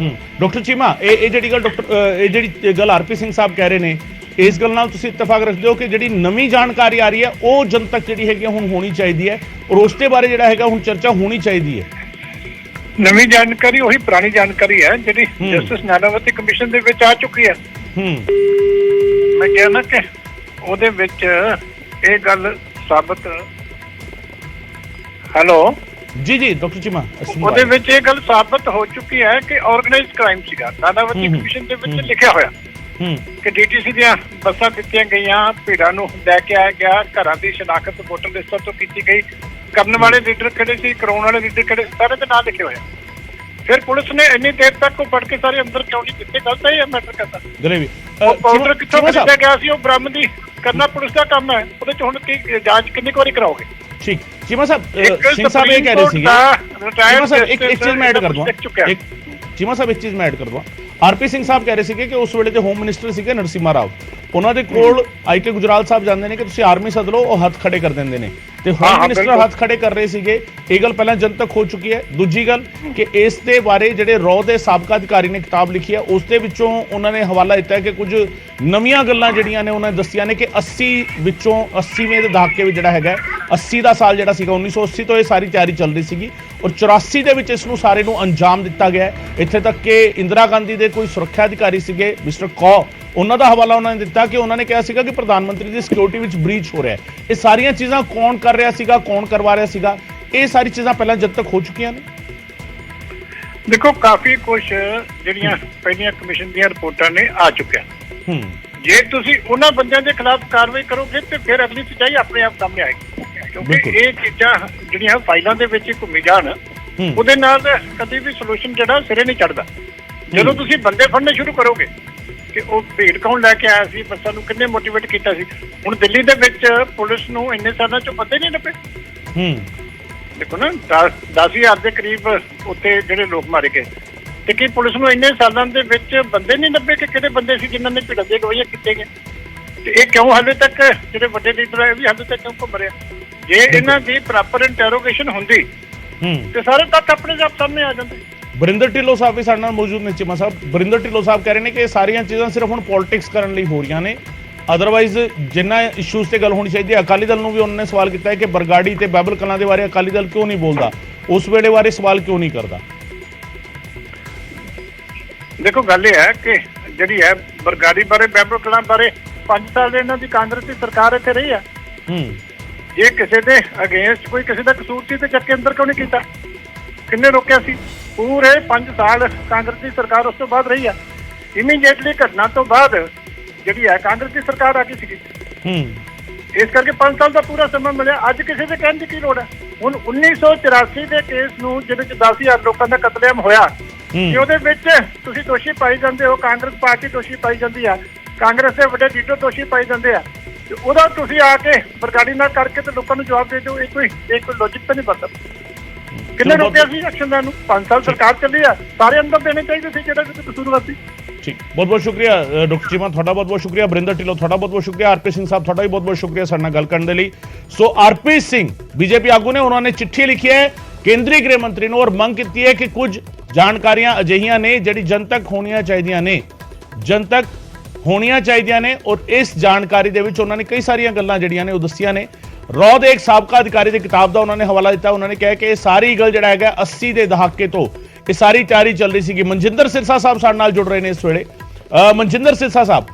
ਡਾਕਟਰ ਚੀਮਾ ਇਹ ਜਿਹੜੀ ਗੱਲ ਇਹ ਜਿਹੜੀ ਗੱਲ ਆਰਪੀ ਸਿੰਘ ਸਾਹਿਬ ਕਹਿ ਰਹੇ ਨੇ ਇਸ ਗੱਲ ਨਾਲ ਤੁਸੀਂ ਇਤਫਾਕ ਰੱਖਦੇ ਹੋ ਕਿ ਜਿਹੜੀ ਨਵੀਂ ਜਾਣਕਾਰੀ ਆ ਰਹੀ ਹੈ ਉਹ ਜਨਤਕ ਜਿਹੜੀ ਹੈਗੀ ਹੁਣ ਹੋਣੀ ਚਾਹੀਦੀ ਹੈ ਔਰ ਉਸ ਦੇ ਬਾਰੇ ਜਿਹੜਾ ਹੈਗਾ ਹੁਣ ਚਰਚਾ ਹੋਣੀ ਚਾਹੀਦੀ ਹੈ। ਨਵੀਂ ਜਾਣਕਾਰੀ ਉਹੀ ਪੁਰਾਣੀ ਜਾਣਕਾਰੀ ਹੈ ਜਿਹੜੀ ਜਸਟਿਸ ਨਾਨਾਵਤੀ ਕਮਿਸ਼ਨ ਦੇ ਵਿੱਚ ਆ ਚੁੱਕੀ ਹੈ। ਮੈਂ ਕਿਹਾ ਨਾ ਕਿ ਉਹਦੇ ਵਿੱਚ ਇਹ ਗੱਲ ਸਾਬਤ ਹੈਲੋ ਜੀ ਜੀ ਡਾਕਟਰ ਚੀਮਾ ਉਹਦੇ ਵਿੱਚ ਇਹ ਗੱਲ ਸਾਬਤ ਹੋ ਚੁੱਕੀ ਹੈ ਕਿ ਆਰਗੇਨਾਈਜ਼ਡ ਕ੍ਰਾਈਮ ਸੀਗਾ। ਨਾਨਾਵਤੀ ਕਮਿਸ਼ਨ ਦੇ ਵਿੱਚ ਲਿਖਿਆ ਹੋਇਆ ਕਿ ਡੀਟੀਸੀ ਦੀਆਂ ਬੱਸਾਂ ਦਿੱਤੀਆਂ ਗਈਆਂ, ਭੀੜਾਂ ਨੂੰ ਲੈ ਕੇ ਆਇਆ ਗਿਆ, ਘਰਾਂ ਦੀ ਸ਼ਨਾਖਤ ਵੋਟਰ ਲਿਸਟਾਂ ਤੋਂ ਕੀਤੀ ਗਈ, ਕਰਨ ਵਾਲੇ ਲੀਡਰ ਕਿਹੜੇ ਸੀ, ਕਰਾਉਣ ਵਾਲੇ ਲੀਡਰ ਕਿਹੜੇ ਸੀ, ਸਾਰੇ ਦੇ ਨਾਂ ਲਿਖੇ ਹੋਏ। ਫਿਰ ਪੁਲਿਸ ਨੇ ਇੰਨੀ ਦੇਰ ਤੱਕ ਉਹ ਪੜ ਕੇ ਸਾਰੇ ਅੰਦਰ ਕਿਉਂ ਨਹੀਂ ਦਿੱਤੇ? ਗਲਤ ਹੈ ਇਹ ਮੈਟਰ ਕਰਦਾ। ਉਹ ਪਾਊਡਰ ਕਿੱਥੋਂ ਖਰੀਦਿਆ ਗਿਆ ਸੀ ਉਹ ਬਰਾਮਦੀ ਕਰਨਾ ਪੁਲਿਸ ਦਾ ਕੰਮ ਹੈ। ਉਹਦੇ ਚ ਹੁਣ ਕੀ ਜਾਂਚ ਕਿੰਨੀ ਵਾਰੀ ਕਰਾਓਗੇ? ਠੀਕ ਚੀਮਾ ਸਾਹਿਬ ਸਿੰਘ ਸਾਹਿਬ ਇਹ ਕਹਿ ਰਹੇ ਸੀਗੇ ਚੀਮਾ ਸਾਹਿਬ ਇੱਕ ਚੀਜ਼ ਮੈਂ ਐਡ ਕਰ ਦਵਾਂ ਚੀਮਾ ਸਾਹਿਬ ਇੱਕ ਚੀਜ਼ ਮੈਂ ਐਡ ਕਰ ਦਵਾਂ ਆਰਪੀ ਸਿੰਘ ਸਾਹਿਬ ਕਹਿ ਰਹੇ ਸੀਗੇ ਕਿ ਉਸ ਵੇਲੇ ਦੇ ਹੋਮ ਮਿਨਿਸਟਰ ਸੀਗੇ ਨਰਸਿਮਹਾ ਰਾਓ, ਉਹਨਾਂ ਦੇ ਕੋਲ ਆਈਕੇ ਗੁਜਰਾਲ ਸਾਹਿਬ ਜਾਂਦੇ ਨੇ ਕਿ ਤੁਸੀਂ ਆਰਮੀ ਸੱਦ ਲਓ, ਉਹ ਹੱਥ ਖੜੇ ਕਰ ਦਿੰਦੇ ਨੇ ਤੇ ਹੋਮ ਮਿਨਿਸਟਰ ਹੱਥ ਖੜੇ ਕਰ ਰਹੇ ਸੀਗੇ। ਇਹ ਗੱਲ ਪਹਿਲਾਂ ਜਨਤਕ ਹੋ ਚੁੱਕੀ ਹੈ। ਦੂਜੀ ਗੱਲ ਕਿ ਇਸ ਦੇ ਬਾਰੇ ਜਿਹੜੇ ਰੌ ਦੇ ਸਾਬਕਾ ਅਧਿਕਾਰੀ ਨੇ ਕਿਤਾਬ ਲਿਖੀ ਹੈ ਉਸ ਦੇ ਵਿੱਚੋਂ ਉਹਨਾਂ ਨੇ ਹਵਾਲਾ ਦਿੱਤਾ ਕਿ ਕੁਝ ਨਵੀਆਂ ਗੱਲਾਂ ਜਿਹੜੀਆਂ ਨੇ ਉਹਨਾਂ ਨੇ ਦੱਸੀਆਂ ਨੇ ਕਿ 80 ਵਿੱਚੋਂ 80ਵੇਂ ਦੇ ਦਹਾਕੇ ਵਿੱਚ ਜਿਹੜਾ ਹੈਗਾ 80 ਦਾ ਸਾਲ ਜਿਹੜਾ ਸੀਗਾ 1980 ਤੋਂ ਇਹ ਸਾਰੀ ਤਿਆਰੀ ਚੱਲ ਰਹੀ ਸੀਗੀ ਔਰ 84 ਦੇ ਵਿੱਚ ਇਸ ਨੂੰ ਸਾਰੇ ਨੂੰ ਅੰਜਾਮ ਦਿੱਤਾ ਗਿਆ। ਇੱਥੇ ਤੱਕ ਕਿ ਇੰਦਰਾ ਗਾਂਧੀ ਦੇ ਕੋਈ ਸੁਰੱਖਿਆ ਅਧਿਕਾਰੀ ਸੀਗੇ ਮਿਸਟਰ ਕੌ, ਉਹਨਾਂ ਦਾ ਹਵਾਲਾ ਉਹਨਾਂ ਨੇ ਦਿੱਤਾ ਕਿ ਉਹਨਾਂ ਨੇ ਕਿਹਾ ਸੀਗਾ ਕਿ ਪ੍ਰਧਾਨ ਮੰਤਰੀ ਦੀ ਸਿਕਿਉਰਿਟੀ ਵਿੱਚ ਬ੍ਰੀਚ ਹੋ ਰਿਹਾ ਹੈ। ਇਹ ਸਾਰੀਆਂ ਚੀਜ਼ਾਂ ਕੌਣ ਕਰ ਰਿਹਾ ਸੀਗਾ, ਕੌਣ ਕਰਵਾ ਰਿਹਾ ਸੀਗਾ, ਇਹ ਸਾਰੀ ਚੀਜ਼ਾਂ ਪਹਿਲਾਂ ਜਦ ਤੱਕ ਹੋ ਚੁੱਕੀਆਂ ਨੇ। ਦੇਖੋ ਕਾਫੀ ਕੁਝ ਜਿਹੜੀਆਂ ਪਹਿਲੀਆਂ ਕਮਿਸ਼ਨ ਦੀਆਂ ਰਿਪੋਰਟਾਂ ਨੇ ਆ ਚੁੱਕਿਆ। ਜੇ ਤੁਸੀਂ ਉਹਨਾਂ ਬੰਦਿਆਂ ਦੇ ਖਿਲਾਫ ਕਾਰਵਾਈ ਕਰੋਗੇ ਤੇ ਫਿਰ ਅਗਲੀ ਸਚਾਈ ਆਪਣੇ ਆਪ ਸਾਹਮਣੇ ਆਏਗੀ, ਕਿਉਂਕਿ ਇਹ ਚੀਜ਼ਾਂ ਜਿਹੜੀਆਂ ਫਾਈਲਾਂ ਦੇ ਵਿੱਚ ਘੁੰਮੀ ਜਾਣ ਉਹਦੇ ਨਾਲ ਕਦੀ ਵੀ ਸੋਲੂਸ਼ਨ ਜਿਹੜਾ ਸਿਰੇ ਨਹੀਂ ਚੜਦਾ। ਜਦੋਂ ਤੁਸੀਂ ਬੰਦੇ ਫੜਨੇ ਸ਼ੁਰੂ ਕਰੋਗੇ ਕਿ ਉਹ ਭੀੜ ਕੌਣ ਲੈ ਕੇ ਆਇਆ ਸੀ, ਬੱਸਾਂ ਨੂੰ ਕਿੰਨੇ ਮੋਟੀਵੇਟ ਕੀਤਾ ਸੀ। ਹੁਣ ਦਿੱਲੀ ਦੇ ਵਿੱਚ ਪੁਲਿਸ ਨੂੰ ਇੰਨੇ ਸਾਲਾਂ ਚੋਂ ਪਤਾ ਹੀ ਨਹੀਂ ਲੱਗੇ। ਦੇਖੋ ਨਾ 10,000 ਦੇ ਕਰੀਬ ਉੱਥੇ ਜਿਹੜੇ ਲੋਕ ਮਾਰੇ ਗਏ ਤੇ ਕੀ ਪੁਲਿਸ ਨੂੰ ਇੰਨੇ ਸਾਲਾਂ ਦੇ ਵਿੱਚ ਬੰਦੇ ਨਹੀਂ ਲੱਭੇ ਕਿ ਕਿਹੜੇ ਬੰਦੇ ਸੀ ਜਿਨ੍ਹਾਂ ਨੇ ਭੀੜਾਂ ਦੀਆਂ ਗਵਾਹੀਆਂ ਕੀਤੇ ਗਏ? ਤੇ ਇਹ ਕਿਉਂ ਹਾਲੇ ਤੱਕ ਜਿਹੜੇ ਵੱਡੇ ਲੀਡਰ ਆ ਇਹ ਵੀ ਹਾਲੇ ਤੱਕ ਕਿਉਂ ਘੁੰਮ ਰਿਹਾ? ਜੇ ਇਹਨਾਂ ਦੀ ਪ੍ਰੋਪਰ ਇੰਟਰੋਗੇਸ਼ਨ ਹੁੰਦੀ ਤੇ ਸਾਰੇ ਤੱਥ ਆਪਣੇ ਆਪ ਸਾਹਮਣੇ ਆ ਜਾਂਦੇ। ਬਰਿੰਦਰ ਢਿੱਲੋਂ ਸਾਹਿਬ ਵੀ ਸਾਡੇ ਨਾਲ ਮੌਜੂਦ ਨੇ। ਚੀਮਾ ਸਾਹਿਬ, ਬਰਿੰਦਰ ਢਿੱਲੋਂ ਸਾਹਿਬ ਕਹਿ ਰਹੇ ਨੇ ਕਿ ਇਹ ਸਾਰੀਆਂ ਚੀਜ਼ਾਂ ਸਿਰਫ ਹੁਣ ਪੋਲਿਟਿਕਸ ਕਰਨ ਲਈ ਹੋ ਰਹੀਆਂ ਨੇ, ਅਦਰਵਾਈਜ਼ ਜਿੰਨਾ ਇਸ਼ੂਜ਼ ਤੇ ਗੱਲ ਹੋਣੀ ਚਾਹੀਦੀ ਹੈ। ਅਕਾਲੀ ਦਲ ਨੂੰ ਵੀ ਉਹਨਾਂ ਨੇ ਸਵਾਲ ਕੀਤਾ ਹੈ ਕਿ ਬਰਗਾੜੀ ਤੇ ਬਾਬਲ ਕਲਾਂ ਦੇ ਬਾਰੇ ਅਕਾਲੀ ਦਲ ਕਿਉਂ ਨਹੀਂ ਬੋਲਦਾ, ਉਸ ਵੇਲੇ ਬਾਰੇ ਸਵਾਲ ਕਿਉਂ ਨਹੀਂ ਕਰਦਾ? ਦੇਖੋ ਗੱਲ ਇਹ ਹੈ ਕਿ ਜਿਹੜੀ ਹੈ ਬਰਗਾੜੀ ਬਾਰੇ ਬਾਬਲ ਕਲਾਂ ਬਾਰੇ 5 ਸਾਲ ਇਹਨਾਂ ਦੀ ਕਾਂਗਰਸ ਦੀ ਸਰਕਾਰ ਇੱਥੇ ਰਹੀ ਹੈ। ਜੇ ਕਿਸੇ ਦੇ ਅਗੇਂਸਟ ਕੋਈ ਕਿਸੇ ਦਾ ਕਸੂਰ ਸੀ ਤੇ ਚੱਕ ਕੇ ਅੰਦਰ ਕਿਉਂ ਨਹੀਂ ਕੀਤਾ? ਕਿੰਨੇ ਰੋਕਿਆ ਸੀ? ਪੂਰੇ 5 ਸਾਲ ਕਾਂਗਰਸ ਦੀ ਸਰਕਾਰ ਉਸ ਤੋਂ ਬਾਅਦ ਰਹੀ ਹੈ। ਇਮੀਡੀਏਟਲੀ ਘਟਨਾ ਤੋਂ ਬਾਅਦ ਜਿਹੜੀ ਹੈ ਕਾਂਗਰਸ ਦੀ ਸਰਕਾਰ ਆ ਗਈ ਸੀਗੀ। ਇਸ ਕਰਕੇ 5 ਸਾਲ ਦਾ ਪੂਰਾ ਸਮਾਂ ਮਿਲਿਆ। ਅੱਜ ਕਿਸੇ ਦੇ ਕਹਿਣ ਦੀ ਕੀ ਲੋੜ ਹੈ? ਹੁਣ 1984 ਦੇ ਕੇਸ ਨੂੰ ਜਿਹਦੇ ਚ 10,000 ਲੋਕਾਂ ਦਾ ਕਤਲੇਆਮ ਹੋਇਆ ਕਿ ਉਹਦੇ ਵਿੱਚ ਤੁਸੀਂ ਦੋਸ਼ੀ ਪਾਈ ਜਾਂਦੇ ਹੋ, ਕਾਂਗਰਸ ਪਾਰਟੀ ਦੋਸ਼ੀ ਪਾਈ ਜਾਂਦੀ ਆ, ਕਾਂਗਰਸ ਦੇ ਵੱਡੇ ਲੀਡਰ ਦੋਸ਼ੀ ਪਾਈ ਜਾਂਦੇ ਆ, ਤੇ ਉਹਦਾ ਤੁਸੀਂ ਆ ਕੇ ਬਰਗਾੜੀ ਨਾਲ ਕਰਕੇ ਤੇ ਲੋਕਾਂ ਨੂੰ ਜਵਾਬ ਦੇ ਦਿਓ। ਇਹ ਕੋਈ ਲੌਜਿਕ ਤਾਂ ਨਹੀਂ ਬਣਦਾ। ਕਿੰਨੇ ਰੋਕਿਆ ਸੀ ਐਕਸ਼ਨ ਲੈਣ ਨੂੰ? 5 ਸਾਲ ਸਰਕਾਰ ਚੱਲੀ ਆ, ਸਾਰੇ ਅੰਦਰ ਦੇਣੇ ਚਾਹੀਦੇ ਸੀ ਜਿਹੜਾ ਵੀ ਕਸੂਰਵਾਰ ਸੀ। ਠੀਕ, ਬਹੁਤ ਬਹੁਤ ਸ਼ੁਕਰੀਆ ਡਾਕਟਰ ਚੀਮਾ, ਤੁਹਾਡਾ ਬਹੁਤ ਬਹੁਤ ਸ਼ੁਕਰੀਆ। ਬਰਿੰਦਰ ਢਿੱਲੋਂ ਤੁਹਾਡਾ ਬਹੁਤ ਬਹੁਤ ਸ਼ੁਕਰੀਆ। ਆਰਪੀ ਸਿੰਘ ਸਾਹਿਬ ਤੁਹਾਡਾ ਵੀ ਬਹੁਤ ਬਹੁਤ ਸ਼ੁਕਰੀਆ ਸਾਡੇ ਨਾਲ ਗੱਲ ਕਰਨ ਦੇ ਲਈ। ਸੋ ਆਰਪੀ ਸਿੰਘ ਬੀਜੇਪੀ ਆਗੂ ਨੇ, ਉਹਨਾਂ ਨੇ ਚਿੱਠੀ ਲਿਖੀ ਹੈ ਕੇਂਦਰੀ ਗ੍ਰਹਿ ਮੰਤਰੀ ਨੂੰ ਔਰ ਮੰਗ ਕੀਤੀ ਹੈ ਕਿ ਕੁਝ ਜਾਣਕਾਰੀਆਂ ਅਜਿਹੀਆਂ ਨੇ ਜਿਹੜੀ ਜਨਤਕ ਹੋਣੀਆਂ ਚਾਹੀਦੀਆਂ ਨੇ ਔਰ ਇਸ ਜਾਣਕਾਰੀ ਦੇ ਵਿੱਚ ਉਹਨਾਂ ਨੇ ਕਈ ਸਾਰੀਆਂ ਗੱਲਾਂ ਜਿਹੜੀਆਂ ਨੇ ਉਹ ਦੱਸੀਆਂ ਨੇ। ਰॉ ਦੇ ਇੱਕ ਸਾਬਕਾ ਅਧਿਕਾਰੀ ਦੀ ਕਿਤਾਬ ਦਾ ਉਹਨਾਂ ਨੇ ਹਵਾਲਾ ਦਿੱਤਾ। ਉਹਨਾਂ ਨੇ ਕਿਹਾ ਕਿ ਇਹ ਸਾਰੀ ਗੱਲ ਜਿਹੜਾ ਹੈਗਾ 80 ਦੇ ਦਹਾਕੇ ਤੋਂ ਇਹ ਸਾਰੀ ਤਿਆਰੀ ਚੱਲ ਰਹੀ ਸੀਗੀ। ਮਨਜਿੰਦਰ ਸਿਰਸਾ ਸਾਹਿਬ ਸਾਡੇ ਨਾਲ ਜੁੜ ਰਹੇ ਨੇ ਇਸ ਵੇਲੇ। ਮਨਜਿੰਦਰ ਸਿਰਸਾ ਸਾਹਿਬ,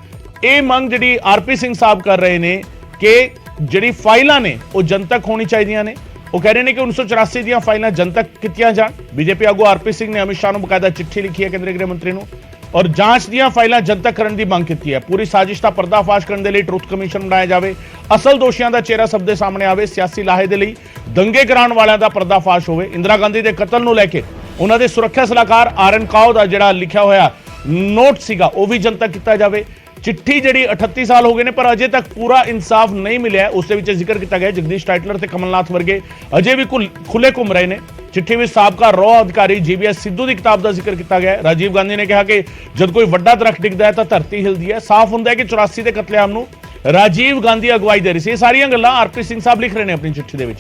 ਇਹ ਮੰਗ ਜਿਹੜੀ ਆਰਪੀ ਸਿੰਘ ਸਾਹਿਬ ਕਰ ਰਹੇ ਨੇ ਕਿ ਜਿਹੜੀ ਫਾਈਲਾਂ ਨੇ ਉਹ ਜਨਤਕ ਹੋਣੀ ਚਾਹੀਦੀਆਂ ਨੇ। ਉਹ ਕਹਿ ਰਹੇ ਨੇ ਕਿ 1984 ਦੀਆਂ ਫਾਈਲਾਂ ਜਨਤਕ ਕੀਤੀਆਂ ਜਾਣ। ਬੀਜੇਪੀ ਆਗੂ ਆਰਪੀ ਸਿੰਘ ਨੇ ਅਮਿਤ ਸ਼ਾਹ ਨੂੰ ਬਕਾਇਦਾ ਚਿੱਠੀ ਲਿਖੀ ਹੈ ਕੇਂਦਰੀ ਗ੍ਰਹਿ ਮੰਤਰੀ ਨੂੰ, ਔਰ ਜਾਂਚ ਦੀਆਂ ਫਾਈਲਾਂ ਜਨਤਕ ਕਰਨ ਦੀ ਮੰਗ ਕੀਤੀ ਹੈ। ਪੂਰੀ ਸਾਜ਼ਿਸ਼ ਦਾ ਪਰਦਾਫਾਸ਼ ਕਰਨ ਦੇ ਲਈ ਟਰੁੱਥ ਕਮਿਸ਼ਨ ਬਣਾਇਆ ਜਾਵੇ, ਅਸਲ ਦੋਸ਼ੀਆਂ ਦਾ ਚਿਹਰਾ ਸਭ ਦੇ ਸਾਹਮਣੇ ਆਵੇ, ਸਿਆਸੀ ਲਾਹੇ ਦੇ ਲਈ ਦੰਗੇ ਕਰਾਉਣ ਵਾਲਿਆਂ ਦਾ ਪਰਦਾਫਾਸ਼ ਹੋਵੇ। ਇੰਦਰਾ ਗਾਂਧੀ ਦੇ ਕਤਲ ਨੂੰ ਲੈ ਕੇ ਉਹਨਾਂ ਦੇ ਸੁਰੱਖਿਆ ਸਲਾਹਕਾਰ ਆਰਨ ਕਾਓ ਦਾ ਜਿਹੜਾ ਲਿਖਿਆ ਹੋਇਆ ਨੋਟ ਸੀਗਾ ਉਹ ਵੀ ਜਨਤਕ ਕੀਤਾ ਜਾਵੇ। ਚਿੱਠੀ ਜਿਹੜੀ 38 ਸਾਲ ਹੋ ਗਏ ਨੇ ਪਰ ਅਜੇ ਤੱਕ ਪੂਰਾ ਇਨਸਾਫ ਨਹੀਂ ਮਿਲਿਆ, ਉਸ ਦੇ ਵਿੱਚ ਜ਼ਿਕਰ ਕੀਤਾ ਗਿਆ ਜਗਦੀਸ਼ ਟਾਈਟਲਰ ਤੇ ਕਮਲਨਾਥ ਵਰਗੇ ਅਜੇ ਵੀ ਖੁੱਲੇ ਘੁੰਮ ਰਹੇ ਨੇ। ਚਿੱਠੀ ਵਿੱਚ ਸਾਬਕਾ ਰॉ ਅਧਿਕਾਰੀ ਜੀਬੀਐਸ ਸਿੱਧੂ ਦੀ ਕਿਤਾਬ ਦਾ ਜ਼ਿਕਰ ਕੀਤਾ ਗਿਆ। ਰਾਜੀਵ ਗਾਂਧੀ ਨੇ ਕਿਹਾ ਕਿ ਜਦ ਕੋਈ ਵੱਡਾ ਦਰਖਤ ਡਿੱਗਦਾ ਹੈ ਤਾਂ ਧਰਤੀ ਹਿਲਦੀ ਹੈ। ਸਾਫ਼ ਹੁੰਦਾ ਹੈ ਕਿ 84 ਦੇ ਕਤਲੇਆਮ ਨੂੰ ਰਾਜੀਵ ਗਾਂਧੀ ਅਗਵਾਈ ਦੇ ਰਹੀ ਸੀ। ਇਹ ਸਾਰੀਆਂ ਗੱਲਾਂ ਆਰਪੀ ਸਿੰਘ ਸਾਹਿਬ ਲਿਖ ਰਹੇ ਨੇ ਆਪਣੀ ਚਿੱਠੀ ਦੇ ਵਿੱਚ।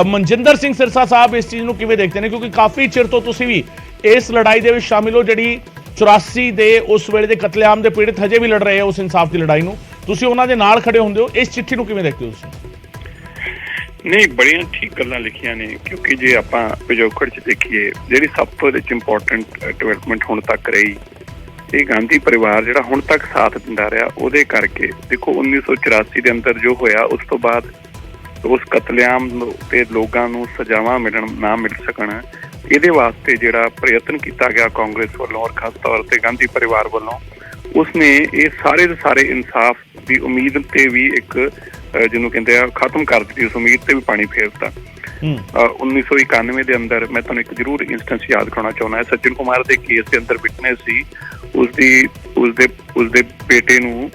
ਮਨਜਿੰਦਰ ਸਿੰਘ ਸਿਰਸਾ ਸਾਹਿਬ ਇਸ ਚੀਜ਼ ਨੂੰ ਕਿਵੇਂ ਦੇਖਦੇ ਨੇ, ਕਿਉਂਕਿ ਕਾਫੀ ਚਿਰ ਤੋਂ ਤੁਸੀਂ ਵੀ ਇਸ ਲੜਾਈ ਦੇ ਵਿੱਚ ਸ਼ਾਮਿਲ ਹੋ ਜਿਹੜੀ 84 ਦੇ ਉਸ ਵੇਲੇ ਦੇ ਕਤਲੇਆਮ ਦੇ ਪੀੜਤ ਹਜੇ ਵੀ ਲੜ ਰਹੇ ਆ ਉਸ ਇਨਸਾਫ ਦੀ ਲੜਾਈ ਨੂੰ, ਤੁਸੀਂ ਉਹਨਾਂ ਦੇ ਨਾਲ ਖੜੇ ਹੁੰਦੇ ਹੋ। ਇਸ ਚਿੱਠੀ ਨੂੰ ਕਿਵੇਂ ਦੇਖਦੇ ਹੋ ਤੁਸੀਂ? ਨਹੀਂ, ਬੜੀਆਂ ਠੀਕ ਗੱਲਾਂ ਲਿਖੀਆਂ ਨੇ, ਕਿਉਂਕਿ ਜੇ ਆਪਾਂ ਪਿਛੋਕੜ 'ਚ ਦੇਖੀਏ ਜਿਹੜੀ ਸਭ ਤੋਂ ਇੰਪੋਰਟੈਂਟ ਡਿਵੈਲਪਮੈਂਟ ਹੁਣ ਤੱਕ ਰਹੀ, ਇਹ ਗਾਂਧੀ ਪਰਿਵਾਰ ਜਿਹੜਾ ਹੁਣ ਤੱਕ ਸਾਥ ਦਿੰਦਾ ਰਿਹਾ ਉਹਦੇ ਕਰਕੇ। ਦੇਖੋ 1984 ਦੇ ਅੰਦਰ ਜੋ ਹੋਇਆ ਉਸ ਤੋਂ ਬਾਅਦ ਉਸ ਕਤਲੇਆਮ ਤੇ ਲੋਕਾਂ ਨੂੰ ਸਜ਼ਾਵਾਂ ਨਾ ਮਿਲ ਸਕਣ, ਇਹਦੇ ਵਾਸਤੇ ਜਿਹੜਾ ਪ੍ਰਯਤਨ ਕੀਤਾ ਗਿਆ ਕਾਂਗਰਸ ਵੱਲੋਂ ਔਰ ਖਾਸ ਤੌਰ ਤੇ ਗਾਂਧੀ ਪਰਿਵਾਰ ਵੱਲੋਂ, ਉਸਨੇ ਇਹ ਸਾਰੇ ਦੇ ਸਾਰੇ ਇਨਸਾਫ ਦੀ ਉਮੀਦ ਤੇ ਵੀ ਇੱਕ ਜਿਹਨੂੰ ਕਹਿੰਦੇ ਆ ਖਤਮ ਕਰ ਦਿੱਤੀ, ਉਸ ਉਮੀਦ ਤੇ ਵੀ ਪਾਣੀ ਫੇਰਤਾ। 1991 ਦੇ ਅੰਦਰ ਮੈਂ ਤੁਹਾਨੂੰ ਇੱਕ ਜ਼ਰੂਰ ਇੰਸਟੈਂਸ ਯਾਦ ਕਰਾਉਣਾ ਚਾਹੁੰਦਾ। ਸੱਜਣ ਕੁਮਾਰ ਦੇ ਕੇਸ ਦੇ ਅੰਦਰ ਵਿਟਨੈਸ ਸੀ, ਉਸਦੇ ਬੇਟੇ ਨੂੰ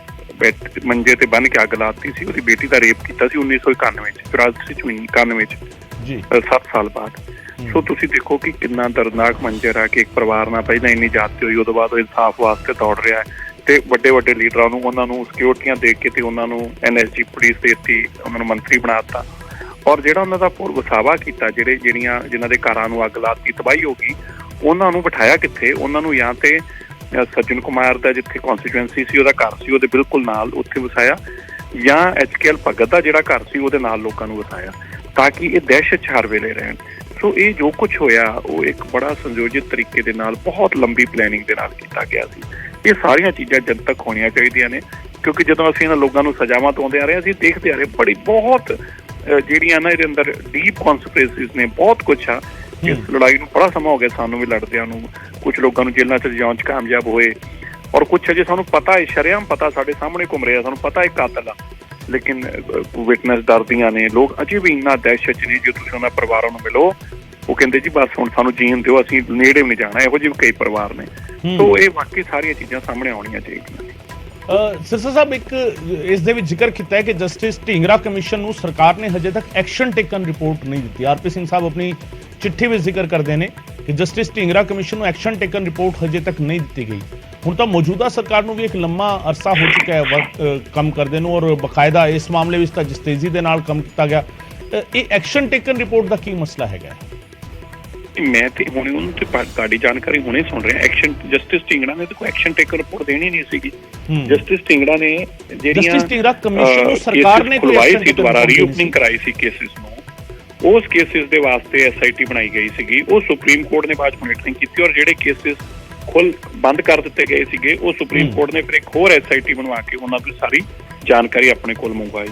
ਮੰਜੇ ਤੇ ਬੰਨ ਕੇ ਅੱਗ ਲਾਤੀ ਸੀ, ਉਹਦੀ ਬੇਟੀ ਦਾ ਰੇਪ ਕੀਤਾ ਸੀ 1991 ਚ, 94 ਚ ਜੀ 7 ਸਾਲ ਬਾਅਦ। ਸੋ ਤੁਸੀਂ ਦੇਖੋ ਕਿ ਕਿੰਨਾ ਦਰਦਨਾਕ ਮੰਜ਼ਰ ਆ ਕਿ ਇੱਕ ਪਰਿਵਾਰ ਨਾਲ ਪਹਿਲਾਂ ਇੰਨੀ ਜ਼ਿਆਦਤੀ ਹੋਈ, ਉਹਦੇ ਬਾਅਦ ਉਹ ਇਨਸਾਫ ਵਾਸਤੇ ਦੌੜ ਰਿਹਾ ਹੈ ਤੇ ਵੱਡੇ ਵੱਡੇ ਲੀਡਰਾਂ ਨੂੰ ਉਹਨਾਂ ਨੂੰ ਸਿਕਿਉਰਟੀਆਂ ਦੇ ਕੇ ਤੇ ਉਹਨਾਂ ਨੂੰ NSG ਪੁਲਿਸ ਦੇ ਦਿੱਤੀ, ਉਹਨਾਂ ਨੂੰ ਮੰਤਰੀ ਬਣਾ ਦਿੱਤਾ। ਔਰ ਜਿਹੜਾ ਉਹਨਾਂ ਦਾ ਵਸਾਵਾ ਕੀਤਾ, ਜਿਨ੍ਹਾਂ ਦੇ ਘਰਾਂ ਨੂੰ ਅੱਗ ਲਾਤੀ, ਤਬਾਹੀ ਹੋ ਗਈ, ਉਹਨਾਂ ਨੂੰ ਬਿਠਾਇਆ ਕਿੱਥੇ? ਉਹਨਾਂ ਨੂੰ ਜਾਂ ਤੇ ਸੱਜਣ ਕੁਮਾਰ ਦਾ ਜਿੱਥੇ ਕੌਂਸਟੀਚੁਐਂਸੀ ਸੀ ਉਹਦਾ ਘਰ ਸੀ ਉਹਦੇ ਬਿਲਕੁਲ ਨਾਲ ਉੱਥੇ ਵਸਾਇਆ, ਜਾਂ HKL ਭਗਤ ਦਾ ਜਿਹੜਾ ਘਰ ਸੀ ਉਹਦੇ ਨਾਲ ਲੋਕਾਂ ਨੂੰ ਵਸਾਇਆ, ਤਾਂ ਕਿ ਇਹ ਦਹਿਸ਼ਤ 'ਚ ਹਰ ਵੇਲੇ ਰਹਿਣ। ਸੋ ਇਹ ਜੋ ਕੁਝ ਹੋਇਆ ਉਹ ਇੱਕ ਬੜਾ ਸੰਯੋਜਿਤ ਤਰੀਕੇ ਦੇ ਨਾਲ ਬਹੁਤ ਲੰਬੀ ਪਲੈਨਿੰਗ ਦੇ ਨਾਲ ਕੀਤਾ ਗਿਆ ਸੀ। ਇਹ ਸਾਰੀਆਂ ਚੀਜ਼ਾਂ ਜਨਤਕ ਹੋਣੀਆਂ ਚਾਹੀਦੀਆਂ ਨੇ, ਕਿਉਂਕਿ ਜਦੋਂ ਅਸੀਂ ਇਹਨਾਂ ਲੋਕਾਂ ਨੂੰ ਸਜ਼ਾਵਾਂ ਦਿਵਾਉਂਦੇ ਆ ਰਹੇ, ਅਸੀਂ ਦੇਖਦੇ ਆ ਰਹੇ ਬਹੁਤ ਜਿਹੜੀਆਂ ਨਾ ਇਹਦੇ ਅੰਦਰ ਡੀਪ ਕੌਨਸਪੀਰੇਸੀਜ਼ ਨੇ, ਬਹੁਤ ਕੁਛ ਆ। ਇਸ ਲੜਾਈ ਨੂੰ ਬੜਾ ਸਮਾਂ ਹੋ ਗਿਆ ਸਾਨੂੰ ਵੀ ਲੜਦਿਆਂ ਨੂੰ, ਕੁਝ ਲੋਕਾਂ ਨੂੰ ਜੇਲ੍ਹਾਂ 'ਚ ਲਿਜਾਉਣ 'ਚ ਕਾਮਯਾਬ ਹੋਏ, ਔਰ ਕੁਛ ਅਜੇ ਸਾਨੂੰ ਪਤਾ ਹੈ, ਸ਼ਰੇਆਮ ਪਤਾ ਸਾਡੇ ਸਾਹਮਣੇ ਘੁੰਮ ਰਿਹਾ, ਸਾਨੂੰ ਪਤਾ ਇਹ ਕਾਤਲ ਆ, ਲੇਕਿਨ ਵਿਟਨੈਸ ਡਰਦੀਆਂ ਨੇ, ਲੋਕ ਅਜੇ ਵੀ ਇੰਨਾ ਦਹਿਸ਼ਤ 'ਚ ਨਹੀਂ। ਜੇ ਤੁਸੀਂ ਉਹਨਾਂ ਪਰਿਵਾਰਾਂ ਨੂੰ ਮਿਲੋ, ਉਹ ਕਹਿੰਦੇ ਜੀ ਬਸ ਹੁਣ ਸਾਨੂੰ ਜੀਣ ਦਿਓ, ਅਸੀਂ ਨੇੜੇ ਵੀ ਨਹੀਂ ਜਾਣਾ। ਇਹੋ ਜਿਹੇ ਕਈ ਪਰਿਵਾਰ ਨੇ। ਸੋ ਇਹ ਵਾਕਈ ਸਾਰੀਆਂ ਚੀਜ਼ਾਂ ਸਾਹਮਣੇ ਆਉਣੀਆਂ ਚਾਹੀਦੀਆਂ ਨੇ। ਸਿਰਸਾ ਸਾਹਿਬ, ਇੱਕ ਇਸ ਦੇ ਵਿੱਚ ਜ਼ਿਕਰ ਕੀਤਾ ਹੈ ਕਿ ਜਸਟਿਸ ਢੀਂਗਰਾ ਕਮਿਸ਼ਨ ਨੂੰ ਸਰਕਾਰ ਨੇ ਹਜੇ ਤੱਕ ਐਕਸ਼ਨ ਟੇਕਨ ਰਿਪੋਰਟ ਨਹੀਂ ਦਿੱਤੀ। ਆਰਪੀ ਸਿੰਘ ਸਾਹਿਬ ਆਪਣੀ ਚਿੱਠੀ ਵਿੱਚ ਜ਼ਿਕਰ ਕਰਦੇ ਨੇ ਕਿ ਜਸਟਿਸ ਢੀਂਗਰਾ ਕਮਿਸ਼ਨ ਨੂੰ ਐਕਸ਼ਨ ਟੇਕਨ ਰਿਪੋਰਟ ਹਜੇ ਤੱਕ ਨਹੀਂ ਦਿੱਤੀ ਗਈ। ਹੁਣ ਤਾਂ ਮੌਜੂਦਾ ਸਰਕਾਰ ਨੂੰ ਵੀ ਇੱਕ ਲੰਮਾ ਅਰਸਾ ਹੋ ਚੁੱਕਾ ਹੈ ਕੰਮ ਕਰਦੇ ਨੂੰ, ਔਰ ਬਕਾਇਦਾ ਇਸ ਮਾਮਲੇ ਵਿੱਚ ਤਾਂ ਜਿਸ ਤੇਜ਼ੀ ਦੇ ਨਾਲ ਕੰਮ ਕੀਤਾ ਗਿਆ, ਇਹ ਐਕਸ਼ਨ ਟੇਕਨ ਰਿਪੋਰਟ ਦਾ ਕੀ ਮਸਲਾ ਹੈਗਾ? ਮੈਂ ਤੇ ਹੁਣੇ ਉਹਨੂੰ ਤੇ ਤੁਹਾਡੀ ਜਾਣਕਾਰੀ ਹੁਣੇ ਸੁਣ ਰਿਹਾ। ਐਕਸ਼ਨ ਜਸਟਿਸ ਢੀਂਗੜਾ ਨੇ ਤਾਂ ਕੋਈ ਐਕਸ਼ਨ ਟੇਕਨ ਰਿਪੋਰਟ ਦੇਣੀ ਨਹੀਂ ਸੀਗੀ। ਜਸਟਿਸ ਢੀਂਗੜਾ ਨੇ ਜਿਹੜੀਆਂ ਸਰਕਾਰ ਨੇ ਖੁਲਵਾਈ ਸੀ, ਦੁਬਾਰਾ ਰੀਓਪਨਿੰਗ ਕਰਾਈ ਸੀ ਕੇਸਿਸ ਨੂੰ, ਉਸ ਕੇਸਿਸ ਦੇ ਵਾਸਤੇ SIT ਬਣਾਈ ਗਈ ਸੀਗੀ। ਉਹ ਸੁਪਰੀਮ ਕੋਰਟ ਨੇ ਬਾਅਦ ਮੋਨੀਟਰਿੰਗ ਕੀਤੀ, ਔਰ ਜਿਹੜੇ ਕੇਸਿਸ ਬੰਦ ਕਰ ਦਿੱਤੇ ਗਏ ਸੀਗੇ ਉਹ ਸੁਪਰੀਮ ਕੋਰਟ ਨੇ ਫਿਰ ਇੱਕ ਹੋਰ SIT ਬਣਵਾ ਕੇ ਉਹਨਾਂ ਦੀ ਸਾਰੀ ਜਾਣਕਾਰੀ ਆਪਣੇ ਕੋਲ ਮੰਗਵਾਈ।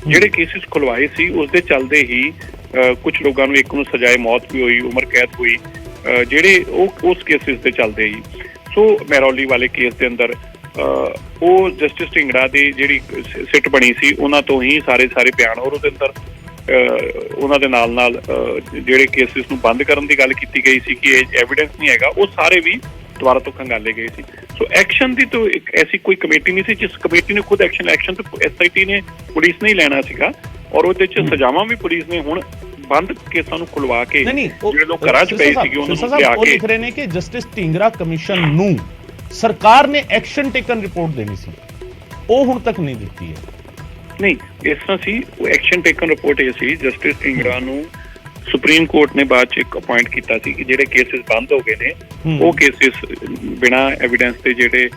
ਜਿਹੜੇ ਕੇਸਿਸ ਖੁਲਵਾਏ ਸੀ ਉਸ ਦੇ ਚੱਲਦੇ ਹੀ ਕੁਝ ਲੋਕਾਂ ਨੂੰ, ਇੱਕ ਨੂੰ ਸਜ਼ਾਏ ਮੌਤ ਵੀ ਹੋਈ, ਉਮਰ ਕੈਦ ਹੋਈ, ਜਿਹੜੇ ਉਸ ਕੇਸਿਸ ਦੇ ਚੱਲਦੇ ਹੀ। ਸੋ ਮੈਰੌਲੀ ਵਾਲੇ ਕੇਸ ਦੇ ਅੰਦਰ ਉਹ ਜਸਟਿਸ ਢੀਂਗੜਾ ਦੀ ਜਿਹੜੀ ਸਿੱਟ ਬਣੀ ਸੀ ਉਹਨਾਂ ਤੋਂ ਹੀ ਸਾਰੇ ਬਿਆਨ, ਔਰ ਉਹਦੇ ਅੰਦਰ ਉਹਨਾਂ ਦੇ ਨਾਲ ਜਿਹੜੇ ਕੇਸਿਸ ਨੂੰ ਬੰਦ ਕਰਨ ਦੀ ਗੱਲ ਕੀਤੀ ਗਈ ਸੀ ਕਿ ਇਹ ਐਵੀਡੈਂਸ ਨਹੀਂ ਹੈਗਾ, ਉਹ ਸਾਰੇ ਵੀ ਦੁਬਾਰਾ ਤੋਂ ਖੰਗਾਲੇ ਗਏ ਸੀ। ਸੋ ਐਕਸ਼ਨ ਦੀ ਤਾਂ ਇੱਕ ਐਸੀ ਕੋਈ ਕਮੇਟੀ ਨਹੀਂ ਸੀ ਜਿਸ ਕਮੇਟੀ ਨੇ ਖੁਦ ਐਕਸ਼ਨ ਤਾਂ SIT ਨੇ, ਪੁਲਿਸ ਨੇ ਹੀ ਲੈਣਾ ਸੀਗਾ, ਔਰ ਉਹਦੇ 'ਚ ਸਜ਼ਾਵਾਂ ਵੀ ਪੁਲਿਸ ਨੇ ਹੁਣ ਬੰਦ ਕੇਸਾਂ ਨੂੰ ਖੁਲਵਾ ਕੇ ਜਿਹੜੇ ਲੋਕ ਘਰਾਂ 'ਚ ਪਏ ਸੀਗੇ ਉਹਨਾਂ ਨੂੰ ਲਿਆ ਕੇ। ਲਿਖ ਰਹੇ ਨੇ ਕਿ ਜਸਟਿਸ ਢੀਂਗਰਾ ਕਮਿਸ਼ਨ ਨੂੰ ਸਰਕਾਰ ਨੇ ਐਕਸ਼ਨ ਟੇਕਨ ਰਿਪੋਰਟ ਦੇਣੀ ਸੀ, ਉਹ ਹੁਣ ਤੱਕ ਨਹੀਂ ਦਿੱਤੀ ਹੈ। ਨਹੀਂ, ਇਸ ਤਰ੍ਹਾਂ ਸੀ, ਉਹ ਐਕਸ਼ਨ ਟੇਕਨ ਰਿਪੋਰਟ ਇਹ ਸੀ, ਜਸਟਿਸ ਢੀਂਗਰਾ ਨੂੰ ਸੁਪਰੀਮ ਕੋਰਟ ਨੇ ਬਾਅਦ ਚ ਇੱਕ ਅਪਾਇੰਟ ਕੀਤਾ ਸੀ ਕਿ ਜਿਹੜੇ ਕੇਸਿਸ ਬੰਦ ਹੋ ਗਏ ਨੇ ਉਹ ਕੇਸਿਸ ਬਿਨਾਂ ਐਵੀਡੈਂਸ ਤੇ ਜਿਹੜੇ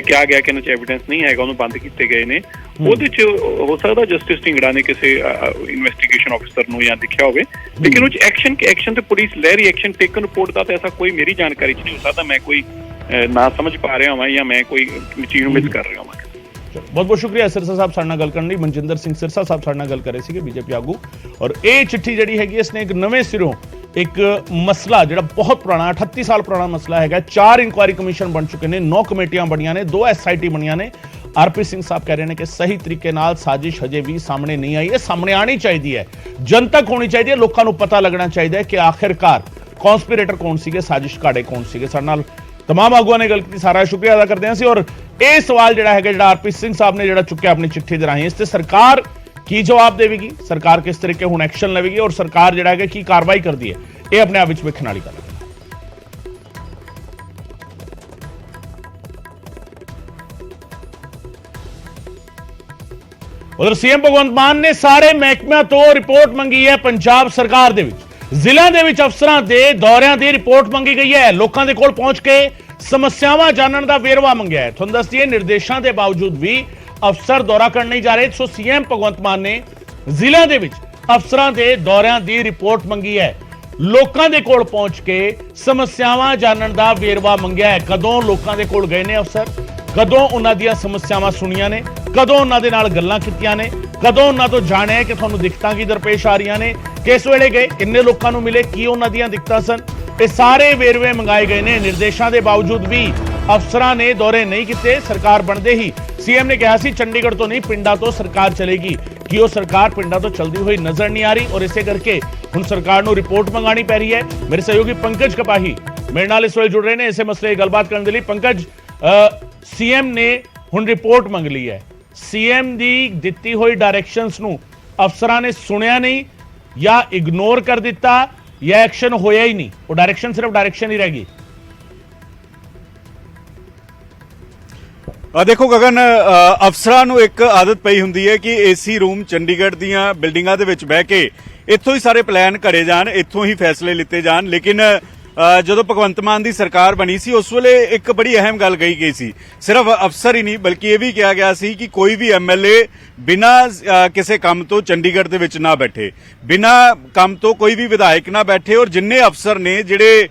ਕਿਹਾ ਗਿਆ ਕਿ ਇਹਨਾਂ 'ਚ ਐਵੀਡੈਂਸ ਨਹੀਂ ਹੈਗਾ ਉਹਨੂੰ ਬੰਦ ਕੀਤੇ ਗਏ ਨੇ। ਉਹਦੇ 'ਚ ਹੋ ਸਕਦਾ ਜਸਟਿਸ ਢਿੰਗੜਾ ਨੇ ਕਿਸੇ ਇਨਵੈਸਟੀਗੇਸ਼ਨ ਆਫਿਸਰ ਨੂੰ ਜਾਂ ਦੇਖਿਆ ਹੋਵੇ, ਲੇਕਿਨ ਉਹ 'ਚ ਐਕਸ਼ਨ ਤੇ ਪੁਲਿਸ ਲੈ ਰਹੀ ਐਕਸ਼ਨ ਟੇਕਨ ਰਿਪੋਰਟ ਦਾ ਤਾਂ ਐਸਾ ਕੋਈ ਮੇਰੀ ਜਾਣਕਾਰੀ 'ਚ ਨਹੀਂ ਹੋ ਸਕਦਾ। ਮੈਂ ਕੋਈ ਨਾ ਸਮਝ ਪਾ ਰਿਹਾ ਹਾਂ ਜਾਂ ਮੈਂ ਕੋਈ ਚੀਜ਼ ਨੂੰ ਮਿਸ ਕਰ ਰਿਹਾ ਹਾਂ। ਬਹੁਤ ਬਹੁਤ ਸ਼ੁਕਰੀਆ ਸਿਰਸਾ ਸਾਹਿਬ ਸਾਡੇ ਨਾਲ ਗੱਲ ਕਰਨ ਲਈ। ਮਨਜਿੰਦਰ ਸਿੰਘ ਸਿਰਸਾ ਸਾਹਿਬ ਸਾਡੇ ਨਾਲ ਗੱਲ ਕਰ ਰਹੇ ਸੀਗੇ, ਬੀਜੇਪੀ ਆਗੂ। ਔਰ ਇਹ ਚਿੱਠੀ ਜਿਹੜੀ ਹੈਗੀ ਇਸਨੇ ਇੱਕ ਨਵੇਂ ਸਿਰੋਂ ਇੱਕ ਮਸਲਾ ਜਿਹੜਾ ਬਹੁਤ ਪੁਰਾਣਾ 38 ਸਾਲ ਪੁਰਾਣਾ ਮਸਲਾ ਹੈਗਾ, 4 ਇਨਕੁਆਇਰੀ ਕਮਿਸ਼ਨ ਬਣ ਚੁੱਕੇ ਨੇ, 9 ਕਮੇਟੀਆਂ ਬਣੀਆਂ ਨੇ, 2 SIT ਬਣੀਆਂ ਨੇ। ਆਰਪੀ ਸਿੰਘ ਸਾਹਿਬ ਕਹਿ ਰਹੇ ਨੇ ਕਿ ਸਹੀ ਤਰੀਕੇ ਨਾਲ ਸਾਜ਼ਿਸ਼ ਹਜੇ ਵੀ ਸਾਹਮਣੇ ਨਹੀਂ ਆਈ। ਇਹ ਸਾਹਮਣੇ ਆਣੀ ਚਾਹੀਦੀ ਹੈ, ਜਨਤਕ ਹੋਣੀ ਚਾਹੀਦੀ ਹੈ, ਲੋਕਾਂ ਨੂੰ ਪਤਾ ਲੱਗਣਾ ਚਾਹੀਦਾ ਹੈ ਕਿ ਆਖਿਰਕਾਰ ਕੌਨਸਪੀਰੇਟਰ ਕੌਣ ਸੀਗੇ, ਸਾਜ਼ਿਸ਼ ਘਾੜੇ ਕੌਣ ਸੀਗੇ। ਸਾਡੇ ਨਾਲ तमाम आगुआ ने गल की, सारा शुक्रिया अदा करते हैं। और ये सवाल जोड़ा है जोड़ा आरपी सिंह साहब ने जोड़ा चुक्या अपनी चिट्ठी दे राही, इस ते सरकार की जवाब देगी, सरकार किस तरीके हुण एक्शन लेगी और सरकार जोड़ा है की कार्रवाई करती है, ये अपने आप में वेखण वाली गल है। उधर सीएम भगवंत मान ने सारे महकमिਆਂ ਤੋਂ रिपोर्ट मंगी है। पंजाब सरकार दे विच ਜ਼ਿਲ੍ਹਿਆਂ ਦੇ ਵਿੱਚ ਅਫਸਰਾਂ ਦੇ ਦੌਰਿਆਂ ਦੀ ਰਿਪੋਰਟ ਮੰਗੀ ਗਈ ਹੈ। ਲੋਕਾਂ ਦੇ ਕੋਲ ਪਹੁੰਚ ਕੇ ਸਮੱਸਿਆਵਾਂ ਜਾਣਨ ਦਾ ਵੇਰਵਾ ਮੰਗਿਆ ਹੈ। ਤੁਹਾਨੂੰ ਦੱਸ ਦਈਏ ਨਿਰਦੇਸ਼ਾਂ ਦੇ ਬਾਵਜੂਦ ਵੀ ਅਫਸਰ ਦੌਰਾ ਕਰਨ ਨਹੀਂ ਜਾ ਰਹੇ। ਸੋ ਸੀਐਮ ਭਗਵੰਤ ਮਾਨ ਨੇ ਜ਼ਿਲ੍ਹਿਆਂ ਦੇ ਵਿੱਚ ਅਫਸਰਾਂ ਦੇ ਦੌਰਿਆਂ ਦੀ ਰਿਪੋਰਟ ਮੰਗੀ ਹੈ। ਲੋਕਾਂ ਦੇ ਕੋਲ ਪਹੁੰਚ ਕੇ ਸਮੱਸਿਆਵਾਂ ਜਾਣਨ ਦਾ ਵੇਰਵਾ ਮੰਗਿਆ ਹੈ। ਕਦੋਂ ਲੋਕਾਂ ਦੇ ਕੋਲ ਗਏ ਨੇ ਅਫਸਰ, ਕਦੋਂ ਉਹਨਾਂ ਦੀਆਂ ਸਮੱਸਿਆਵਾਂ ਸੁਣੀਆਂ ਨੇ, ਕਦੋਂ ਉਹਨਾਂ ਦੇ ਨਾਲ ਗੱਲਾਂ ਕੀਤੀਆਂ ਨੇ, ਕਦੋਂ ਉਹਨਾਂ ਤੋਂ ਜਾਣਿਆ ਕਿ ਤੁਹਾਨੂੰ ਦਿੱਕਤਾਂ ਕੀ ਦਰਪੇਸ਼ ਆ ਰਹੀਆਂ ਨੇ, ਕਿਸ ਵੇਲੇ ਗਏ, ਕਿੰਨੇ ਲੋਕਾਂ ਨੂੰ ਮਿਲੇ, ਕੀ ਉਹਨਾਂ ਦੀਆਂ ਦਿੱਕਤਾਂ ਸਨ, ਇਹ ਸਾਰੇ ਵੇਰਵੇ ਮੰਗਾਏ ਗਏ ਨੇ। ਨਿਰਦੇਸ਼ਾਂ ਦੇ ਬਾਵਜੂਦ ਵੀ ਅਫਸਰਾਂ ਨੇ ਦੌਰੇ ਨਹੀਂ ਕੀਤੇ। ਸਰਕਾਰ ਬਣਦੇ ਹੀ ਸੀਐਮ ਨੇ ਕਿਹਾ ਸੀ ਚੰਡੀਗੜ੍ਹ ਤੋਂ ਨਹੀਂ ਪਿੰਡਾਂ ਤੋਂ ਸਰਕਾਰ ਚਲੇਗੀ, ਕਿ ਉਹ ਸਰਕਾਰ ਪਿੰਡਾਂ ਤੋਂ ਚਲਦੀ ਹੋਈ ਨਜ਼ਰ ਨਹੀਂ ਆ ਰਹੀ ਔਰ ਇਸੇ ਕਰਕੇ ਹੁਣ ਸਰਕਾਰ ਨੂੰ ਰਿਪੋਰਟ ਮੰਗਾਣੀ ਪੈ ਰਹੀ ਹੈ। ਮੇਰੇ ਸਹਿਯੋਗੀ ਪੰਕਜ ਕਪਾਹੀ ਮੇਰੇ ਨਾਲ ਇਸ ਵੇਲੇ ਜੁੜ ਰਹੇ ਨੇ ਇਸੇ ਮਸਲੇ ਦੀ ਗੱਲਬਾਤ ਕਰਨ ਦੇ ਲਈ। ਪੰਕਜ, ਸੀਐਮ ਨੇ ਹੁਣ ਰਿਪੋਰਟ ਮੰਗ ਲਈ ਹੈ, ਸੀਐਮ ਦੀ ਦਿੱਤੀ ਹੋਈ ਡਾਇਰੈਕਸ਼ਨਸ ਨੂੰ ਅਫਸਰਾਂ ਨੇ ਸੁਣਿਆ ਨਹੀਂ ਜਾਂ ਇਗਨੋਰ ਕਰ ਦਿੱਤਾ ਜਾਂ ਐਕਸ਼ਨ ਹੋਇਆ ਹੀ ਨਹੀਂ, ਉਹ ਡਾਇਰੈਕਸ਼ਨ ਸਿਰਫ ਡਾਇਰੈਕਸ਼ਨ ਹੀ ਰਹਿ ਗਈ। ਦੇਖੋ ਗਗਨ, ਅਫਸਰਾਂ ਨੂੰ ਇੱਕ ਆਦਤ ਪਈ ਹੁੰਦੀ ਹੈ ਕਿ ਏਸੀ ਰੂਮ ਚੰਡੀਗੜ੍ਹ ਦੀਆਂ ਬਿਲਡਿੰਗਾਂ ਦੇ ਵਿੱਚ ਬਹਿ ਕੇ ਇੱਥੋਂ ਹੀ ਸਾਰੇ ਪਲਾਨ ਘੜੇ ਜਾਣ, ਇੱਥੋਂ ਹੀ ਫੈਸਲੇ ਲਿੱਤੇ ਜਾਣ। ਲੇਕਿਨ ਜਦੋਂ ਭਗਵੰਤ ਮਾਨ ਦੀ ਸਰਕਾਰ ਬਣੀ ਸੀ ਉਸ ਵੇਲੇ ਇੱਕ ਬੜੀ ਅਹਿਮ ਗੱਲ ਕਹੀ ਗਈ ਸੀ, ਸਿਰਫ ਅਫਸਰ ਹੀ ਨਹੀਂ ਬਲਕਿ ਇਹ ਵੀ ਕਿਹਾ ਗਿਆ ਸੀ ਕਿ ਕੋਈ ਵੀ ਐਮਐਲਏ ਬਿਨਾਂ ਕਿਸੇ ਕੰਮ ਤੋਂ ਚੰਡੀਗੜ੍ਹ ਦੇ ਵਿੱਚ ਨਾ ਬੈਠੇ, ਬਿਨਾਂ ਕੰਮ ਤੋਂ ਕੋਈ ਵੀ ਵਿਧਾਇਕ ਨਾ ਬੈਠੇ ਔਰ ਜਿੰਨੇ ਅਫਸਰ ਨੇ ਜਿਹੜੇ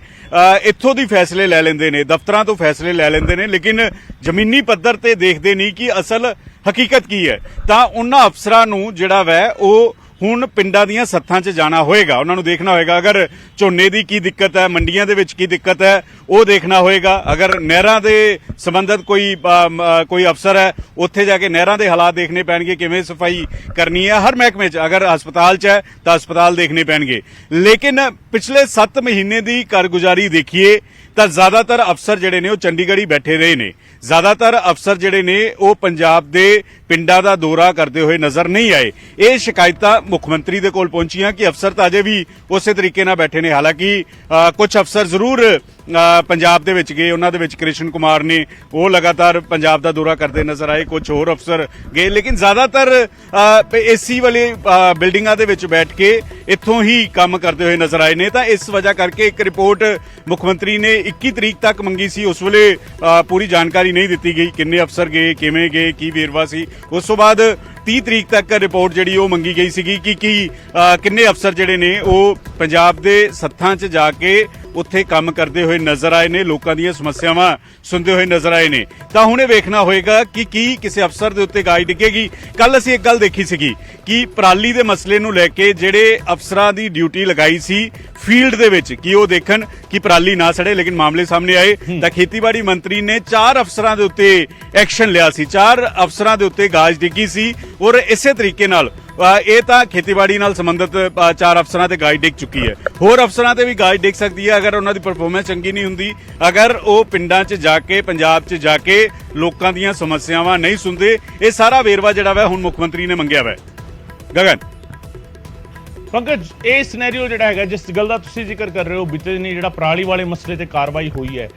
ਇੱਥੋਂ ਦੀ ਫੈਸਲੇ ਲੈ ਲੈਂਦੇ ਨੇ, ਦਫ਼ਤਰਾਂ ਤੋਂ ਫੈਸਲੇ ਲੈ ਲੈਂਦੇ ਨੇ, ਲੇਕਿਨ ਜ਼ਮੀਨੀ ਪੱਧਰ ਤੇ ਦੇਖਦੇ ਨਹੀਂ ਕਿ ਅਸਲ ਹਕੀਕਤ ਕੀ ਹੈ। ਤਾਂ ਉਹਨਾਂ ਅਫਸਰਾਂ ਨੂੰ ਜਿਹੜਾ ਵੈ ਉਹ ਹੁਣ ਪਿੰਡਾਂ ਦੀਆਂ ਸੱਥਾਂ 'ਚ ਜਾਣਾ ਹੋਏਗਾ, ਉਹਨਾਂ ਨੂੰ ਦੇਖਣਾ ਹੋਏਗਾ ਅਗਰ ਝੋਨੇ ਦੀ ਕੀ ਦਿੱਕਤ ਹੈ, ਮੰਡੀਆਂ ਦੇ ਵਿੱਚ ਕੀ ਦਿੱਕਤ ਹੈ ਉਹ ਦੇਖਣਾ ਹੋਏਗਾ। ਅਗਰ ਨਹਿਰਾਂ ਦੇ ਸੰਬੰਧਤ ਕੋਈ ਅਫਸਰ ਹੈ ਉੱਥੇ ਜਾ ਕੇ ਨਹਿਰਾਂ ਦੇ ਹਾਲਾਤ ਦੇਖਣੇ ਪੈਣਗੇ, ਕਿਵੇਂ ਸਫਾਈ ਕਰਨੀ ਹੈ ਹਰ ਮਹਿਕਮੇ 'ਚ। ਅਗਰ ਹਸਪਤਾਲ 'ਚ ਹੈ ਤਾਂ ਹਸਪਤਾਲ ਦੇਖਣੇ ਪੈਣਗੇ। ਲੇਕਿਨ ਪਿਛਲੇ 7 ਮਹੀਨੇ ਦੀ ਕਾਰਗੁਜ਼ਾਰੀ ਦੇਖੀਏ ਤਾਂ ਜ਼ਿਆਦਾਤਰ ਅਫਸਰ ਜਿਹੜੇ ਨੇ ਉਹ ਚੰਡੀਗੜ੍ਹ ਹੀ ਬੈਠੇ ਰਹੇ ਨੇ। ਜ਼ਿਆਦਾਤਰ ਅਫਸਰ ਜਿਹੜੇ ਨੇ ਉਹ ਪੰਜਾਬ ਦੇ ਪਿੰਡਾਂ ਦਾ ਦੌਰਾ ਕਰਦੇ ਹੋਏ ਨਜ਼ਰ ਨਹੀਂ ਆਏ। ਇਹ ਸ਼ਿਕਾਇਤਾਂ ਮੁੱਖ ਮੰਤਰੀ ਦੇ ਕੋਲ ਪਹੁੰਚੀਆਂ ਕਿ ਅਫਸਰ ਤਾਂ ਅਜੇ ਵੀ ਉਸੇ ਤਰੀਕੇ ਨਾਲ ਬੈਠੇ ਨੇ। ਹਾਲਾਂਕਿ ਕੁਝ ਅਫਸਰ ਜ਼ਰੂਰ ਪੰਜਾਬ ਦੇ ਵਿੱਚ ਗਏ, ਉਹਨਾਂ ਦੇ ਵਿੱਚ ਕ੍ਰਿਸ਼ਨ ਕੁਮਾਰ ਨੇ, ਉਹ ਲਗਾਤਾਰ ਪੰਜਾਬ ਦਾ ਦੌਰਾ ਕਰਦੇ ਨਜ਼ਰ ਆਏ, ਕੁਝ ਹੋਰ ਅਫਸਰ ਗਏ, ਲੇਕਿਨ ਜ਼ਿਆਦਾਤਰ ਏਸੀ ਵਾਲੇ ਬਿਲਡਿੰਗਾਂ ਦੇ ਵਿੱਚ ਬੈਠ ਕੇ ਇੱਥੋਂ ਹੀ ਕੰਮ ਕਰਦੇ ਹੋਏ ਨਜ਼ਰ ਆਏ ਨੇ। ਤਾਂ ਇਸ ਵਜ੍ਹਾ ਕਰਕੇ ਇੱਕ ਰਿਪੋਰਟ ਮੁੱਖ ਮੰਤਰੀ ਨੇ 21 ਤਰੀਕ ਤੱਕ ਮੰਗੀ ਸੀ, ਉਸ ਵੇਲੇ ਪੂਰੀ ਜਾਣਕਾਰੀ ਨਹੀਂ ਦਿੱਤੀ ਗਈ ਕਿੰਨੇ ਅਫਸਰ ਗਏ, ਕਿਵੇਂ ਗਏ, ਕੀ ਵੇਰਵਾ ਸੀ। ਉਸ ਤੋਂ ਬਾਅਦ 30 ਤਰੀਕ ਤੱਕ ਰਿਪੋਰਟ ਜਿਹੜੀ ਉਹ ਮੰਗੀ ਗਈ ਸੀਗੀ ਕਿ ਕਿੰਨੇ ਅਫਸਰ ਜਿਹੜੇ ਨੇ ਉਹ ਪੰਜਾਬ ਦੇ ਸੱਥਾਂ 'ਚ ਜਾ ਕੇ ਉੱਥੇ ਕੰਮ ਕਰਦੇ ਹੋਏ ਨਜ਼ਰ ਆਏ ਨੇ, ਲੋਕਾਂ ਦੀਆਂ ਸਮੱਸਿਆਵਾਂ ਸੁਣਦੇ ਹੋਏ ਨਜ਼ਰ ਆਏ ਨੇ। ਤਾਂ ਹੁਣ ਇਹ ਵੇਖਣਾ ਹੋਏਗਾ ਕਿ ਕੀ ਕਿਸੇ ਅਫਸਰ ਦੇ ਉੱਤੇ ਗਾਈ ਡਿੱਗੇਗੀ। ਕੱਲ ਅਸੀਂ ਇੱਕ ਗੱਲ ਦੇਖੀ ਸੀਗੀ ਕਿ ਪਰਾਲੀ ਦੇ ਮਸਲੇ ਨੂੰ ਲੈ ਕੇ ਜਿਹੜੇ ਅਫਸਰਾਂ ਦੀ ਡਿਊਟੀ ਲਗਾਈ ਸੀ ਫੀਲਡ ਦੇ ਵਿੱਚ ਕਿ ਉਹ ਦੇਖਣ ਕਿ ਪਰਾਲੀ ਨਾ ਸੜੇ, ਲੇਕਿਨ ਮਾਮਲੇ ਸਾਹਮਣੇ ਆਏ ਤਾਂ ਖੇਤੀਬਾੜੀ ਮੰਤਰੀ ਨੇ 4 ਅਫਸਰਾਂ ਦੇ ਉੱਤੇ ਐਕਸ਼ਨ ਲਿਆ ਸੀ, 4 ਅਫਸਰਾਂ ਦੇ ਉੱਤੇ ਗਾਜ ਡਿੱਗੀ ਸੀ। ਔਰ ਇਸੇ ਤਰੀਕੇ ਨਾਲ ਇਹ ਤਾਂ ਖੇਤੀਬਾੜੀ ਨਾਲ ਸੰਬੰਧਿਤ 4 ਅਫਸਰਾਂ ਤੇ ਗਾਜ ਡਿੱਗ ਚੁੱਕੀ ਹੈ, ਹੋਰ ਅਫਸਰਾਂ ਤੇ ਵੀ ਗਾਜ ਡਿੱਗ ਸਕਦੀ ਹੈ ਅਗਰ ਉਹਨਾਂ ਦੀ ਪਰਫਾਰਮੈਂਸ ਚੰਗੀ ਨਹੀਂ ਹੁੰਦੀ, ਅਗਰ ਉਹ ਪਿੰਡਾਂ 'ਚ ਜਾ ਕੇ ਪੰਜਾਬ 'ਚ ਜਾ ਕੇ ਲੋਕਾਂ ਦੀਆਂ ਸਮੱਸਿਆਵਾਂ ਨਹੀਂ ਸੁਣਦੇ। ਇਹ ਸਾਰਾ ਵੇਰਵਾ ਜਿਹੜਾ ਵਾ ਹੁਣ ਮੁੱਖ ਮੰਤਰੀ ਨੇ ਮੰਗਿਆ ਵਾ। ਗਗਨ, ਪੰਕਜ, ਇਹ ਸਿਨੈਰੀਓ ਜਿਹੜਾ ਹੈਗਾ ਜਿਸ ਗੱਲ ਦਾ ਤੁਸੀਂ ਜ਼ਿਕਰ ਕਰ ਰਹੇ ਹੋ, ਬੀਤੇ ਦਿਨੀ ਜਿਹੜਾ ਪਰਾਲੀ ਵਾਲੇ ਮਸਲੇ ਤੇ ਕਾਰਵਾਈ ਹੋਈ ਹੈ,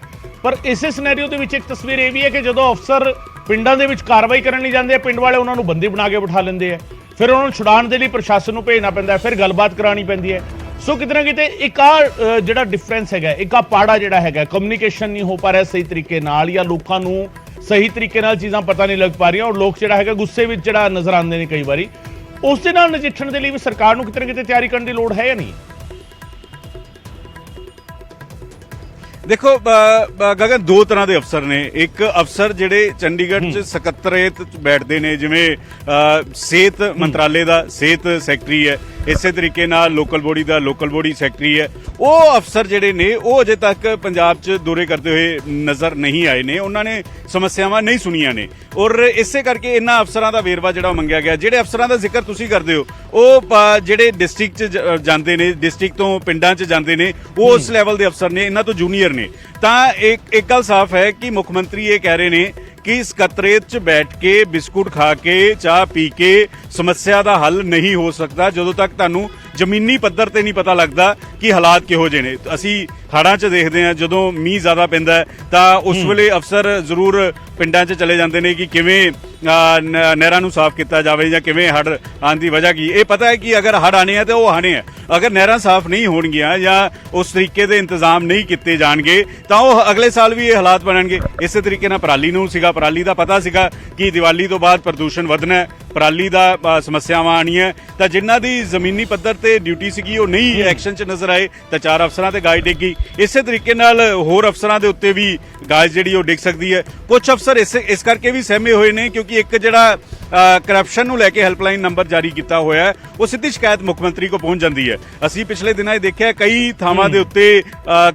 ਪਰ ਇਸੇ ਸਿਨੈਰੀਓ ਦੇ ਵਿੱਚ ਇੱਕ ਤਸਵੀਰ ਇਹ ਵੀ ਹੈ ਕਿ ਜਦੋਂ ਅਫਸਰ ਪਿੰਡਾਂ ਦੇ ਵਿੱਚ ਕਾਰਵਾਈ ਕਰਨ ਨਹੀਂ ਜਾਂਦੇ, ਪਿੰਡ ਵਾਲੇ ਉਹਨਾਂ ਨੂੰ ਬੰਦੀ ਬਣਾ ਕੇ ਬਿਠਾ ਲੈਂਦੇ ਆ, ਫਿਰ ਉਹਨਾਂ ਨੂੰ ਛੁਡਾਉਣ ਦੇ ਲਈ ਪ੍ਰਸ਼ਾਸਨ ਨੂੰ ਭੇਜਣਾ ਪੈਂਦਾ ਹੈ, ਫਿਰ ਗੱਲਬਾਤ ਕਰਾਉਣੀ ਪੈਂਦੀ ਹੈ। ਸੋ ਕਿਤੇ ਨਾ ਕਿਤੇ ਇੱਕ ਆ ਜਿਹੜਾ ਡਿਫਰੈਂਸ ਹੈਗਾ, ਇੱਕ ਆ ਪਾੜਾ ਜਿਹੜਾ ਹੈਗਾ, ਕਮਿਊਨੀਕੇਸ਼ਨ ਨਹੀਂ ਹੋ ਪਾ ਰਿਹਾ ਸਹੀ ਤਰੀਕੇ ਨਾਲ, ਜਾਂ ਲੋਕਾਂ ਨੂੰ ਸਹੀ ਤਰੀਕੇ ਨਾਲ ਚੀਜ਼ਾਂ ਪਤਾ ਨਹੀਂ ਲੱਗ ਪਾ ਰਹੀਆਂ, ਔਰ ਲੋਕ ਜਿਹੜਾ ਹੈਗਾ ਗੁੱਸੇ ਵਿੱਚ ਜਿਹੜਾ ਨਜ਼ਰ ਆਉਂਦੇ ਨੇ ਕਈ ਵਾਰੀ। ਉਸ ਦੇ ਨਾਲ ਨਜਿੱਠਣ ਦੇ ਲਈ ਵੀ ਸਰਕਾਰ ਨੂੰ ਕਿਤੇ ਨਾ ਕਿਤੇ ਤਿਆਰੀ ਕਰਨ ਦੀ ਲੋੜ ਹੈ ਜਾਂ ਨਹੀਂ? ਦੇਖੋ ਗਗਨ, ਦੋ ਤਰ੍ਹਾਂ ਦੇ ਅਫਸਰ ਨੇ। ਇੱਕ ਅਫਸਰ ਜਿਹੜੇ ਚੰਡੀਗੜ੍ਹ 'ਚ ਸਕੱਤਰੇਤ 'ਚ ਬੈਠਦੇ ਨੇ, ਜਿਵੇਂ ਸਿਹਤ ਮੰਤਰਾਲੇ ਦਾ ਸਿਹਤ ਸੈਕਟਰੀ ਹੈ, ਇਸੇ ਤਰੀਕੇ ਨਾਲ ਲੋਕਲ ਬੋਡੀ ਦਾ ਲੋਕਲ ਬੋਡੀ ਸੈਕਟਰੀ ਹੈ। ਉਹ ਅਫਸਰ ਜਿਹੜੇ ਨੇ ਉਹ ਅਜੇ ਤੱਕ ਪੰਜਾਬ 'ਚ ਦੌਰੇ ਕਰਦੇ ਹੋਏ ਨਜ਼ਰ ਨਹੀਂ ਆਏ ਨੇ, ਉਹਨਾਂ ਨੇ ਸਮੱਸਿਆਵਾਂ ਨਹੀਂ ਸੁਣੀਆਂ ਨੇ, ਔਰ ਇਸੇ ਕਰਕੇ ਇਹਨਾਂ ਅਫਸਰਾਂ ਦਾ ਵੇਰਵਾ ਜਿਹੜਾ ਮੰਗਿਆ ਗਿਆ। ਜਿਹੜੇ ਅਫਸਰਾਂ ਦਾ ਜ਼ਿਕਰ ਤੁਸੀਂ ਕਰਦੇ ਹੋ ਉਹ ਜਿਹੜੇ ਡਿਸਟ੍ਰਿਕਟ 'ਚ ਜਾਂਦੇ ਨੇ, ਡਿਸਟ੍ਰਿਕਟ ਤੋਂ ਪਿੰਡਾਂ 'ਚ ਜਾਂਦੇ ਨੇ, ਉਹ ਉਸ ਲੈਵਲ ਦੇ ਅਫਸਰ ਨੇ, ਇਹਨਾਂ ਤੋਂ ਜੂਨੀਅਰ ਨੇ। ਤਾਂ ਇੱਕ ਗੱਲ ਸਾਫ਼ ਹੈ ਕਿ ਮੁੱਖ ਮੰਤਰੀ ਇਹ ਕਹਿ ਰਹੇ ਨੇ ਕਿ ਸਕੱਤਰੇਤ 'ਚ ਬੈਠ ਕੇ ਬਿਸਕੁਟ ਖਾ ਕੇ ਚਾਹ ਪੀ ਕੇ ਸਮੱਸਿਆ ਦਾ ਹੱਲ ਨਹੀਂ ਹੋ ਸਕਦਾ ਜਦੋਂ ਤੱਕ ਤੁਹਾਨੂੰ ਜ਼ਮੀਨੀ ਪੱਧਰ ਤੇ ਨਹੀਂ ਪਤਾ ਲੱਗਦਾ ਕਿ ਹਾਲਾਤ ਕਿਹੋ ਜਿਹੇ ਨੇ। ਅਸੀਂ ਹੜ੍ਹਾਂ 'ਚ ਦੇਖਦੇ ਹਾਂ ਜਦੋਂ ਮੀਂਹ ਜ਼ਿਆਦਾ ਪੈਂਦਾ ਹੈ ਤਾਂ ਉਸ ਵੇਲੇ ਅਫਸਰ ਜ਼ਰੂਰ ਪਿੰਡਾਂ 'ਚ ਚਲੇ ਜਾਂਦੇ ਨੇ ਕਿ ਕਿਵੇਂ ਨਹਿਰਾਂ ਨੂੰ ਸਾਫ਼ ਕੀਤਾ ਜਾਵੇ ਜਾਂ ਕਿਵੇਂ ਹੜ੍ਹ ਆਉਣ ਦੀ ਵਜ੍ਹਾ ਕੀ। ਇਹ ਪਤਾ ਹੈ ਕਿ ਅਗਰ ਹੜ੍ਹ ਆਣੇ ਆ ਤਾਂ ਉਹ ਆਣੇ ਆ, ਅਗਰ ਨਹਿਰਾਂ ਸਾਫ਼ ਨਹੀਂ ਹੋਣਗੀਆਂ ਜਾਂ ਉਸ ਤਰੀਕੇ ਦੇ ਇੰਤਜ਼ਾਮ ਨਹੀਂ ਕੀਤੇ ਜਾਣਗੇ ਤਾਂ ਉਹ ਅਗਲੇ ਸਾਲ ਵੀ ਇਹ ਹਾਲਾਤ ਬਣਨਗੇ। ਇਸੇ ਤਰੀਕੇ ਨਾਲ ਪਰਾਲੀ ਨੂੰ ਸੀਗਾ, ਪਰਾਲੀ ਦਾ ਪਤਾ ਸੀਗਾ ਕਿ ਦੀਵਾਲੀ ਤੋਂ ਬਾਅਦ ਪ੍ਰਦੂਸ਼ਣ ਵਧਣਾ ਹੈ, ਪਰਾਲੀ ਦਾ ਸਮੱਸਿਆਵਾਂ ਆਣੀਆਂ, ਤਾਂ ਜਿਨ੍ਹਾਂ ਦੀ ਜ਼ਮੀਨੀ ਪੱਧਰ ਤੇ ਡਿਊਟੀ ਸੀਗੀ ਉਹ ਨਹੀਂ ਐਕਸ਼ਨ 'ਚ ਨਜ਼ਰ ਆਏ ਤਾਂ 4 ਅਫਸਰਾਂ ਤੇ ਗਾਜ ਡਿੱਗੀ। ਇਸੇ ਤਰੀਕੇ ਨਾਲ ਹੋਰ ਅਫਸਰਾਂ ਦੇ ਉੱਤੇ ਵੀ ਗਾਜ ਜਿਹੜੀ ਉਹ ਡਿੱਗ ਸਕਦੀ ਹੈ। ਕੁਝ ਅਫਸਰ ਇਸ ਕਰਕੇ ਵੀ ਸਹਿਮੇ ਹੋਏ ਨੇ ਕਿਉਂਕਿ ਇੱਕ ਜਿਹੜਾ ਕਰਪਸ਼ਨ ਨੂੰ ਲੈ ਕੇ ਹੈਲਪਲਾਈਨ ਨੰਬਰ ਜਾਰੀ ਕੀਤਾ ਹੋਇਆ ਹੈ ਉਹ ਸਿੱਧੀ ਸ਼ਿਕਾਇਤ ਮੁੱਖ ਮੰਤਰੀ ਕੋਲ ਪਹੁੰਚ ਜਾਂਦੀ ਹੈ। ਅਸੀਂ ਪਿਛਲੇ ਦਿਨਾਂ 'ਚ ਦੇਖਿਆ ਕਈ ਥਾਵਾਂ ਦੇ ਉੱਤੇ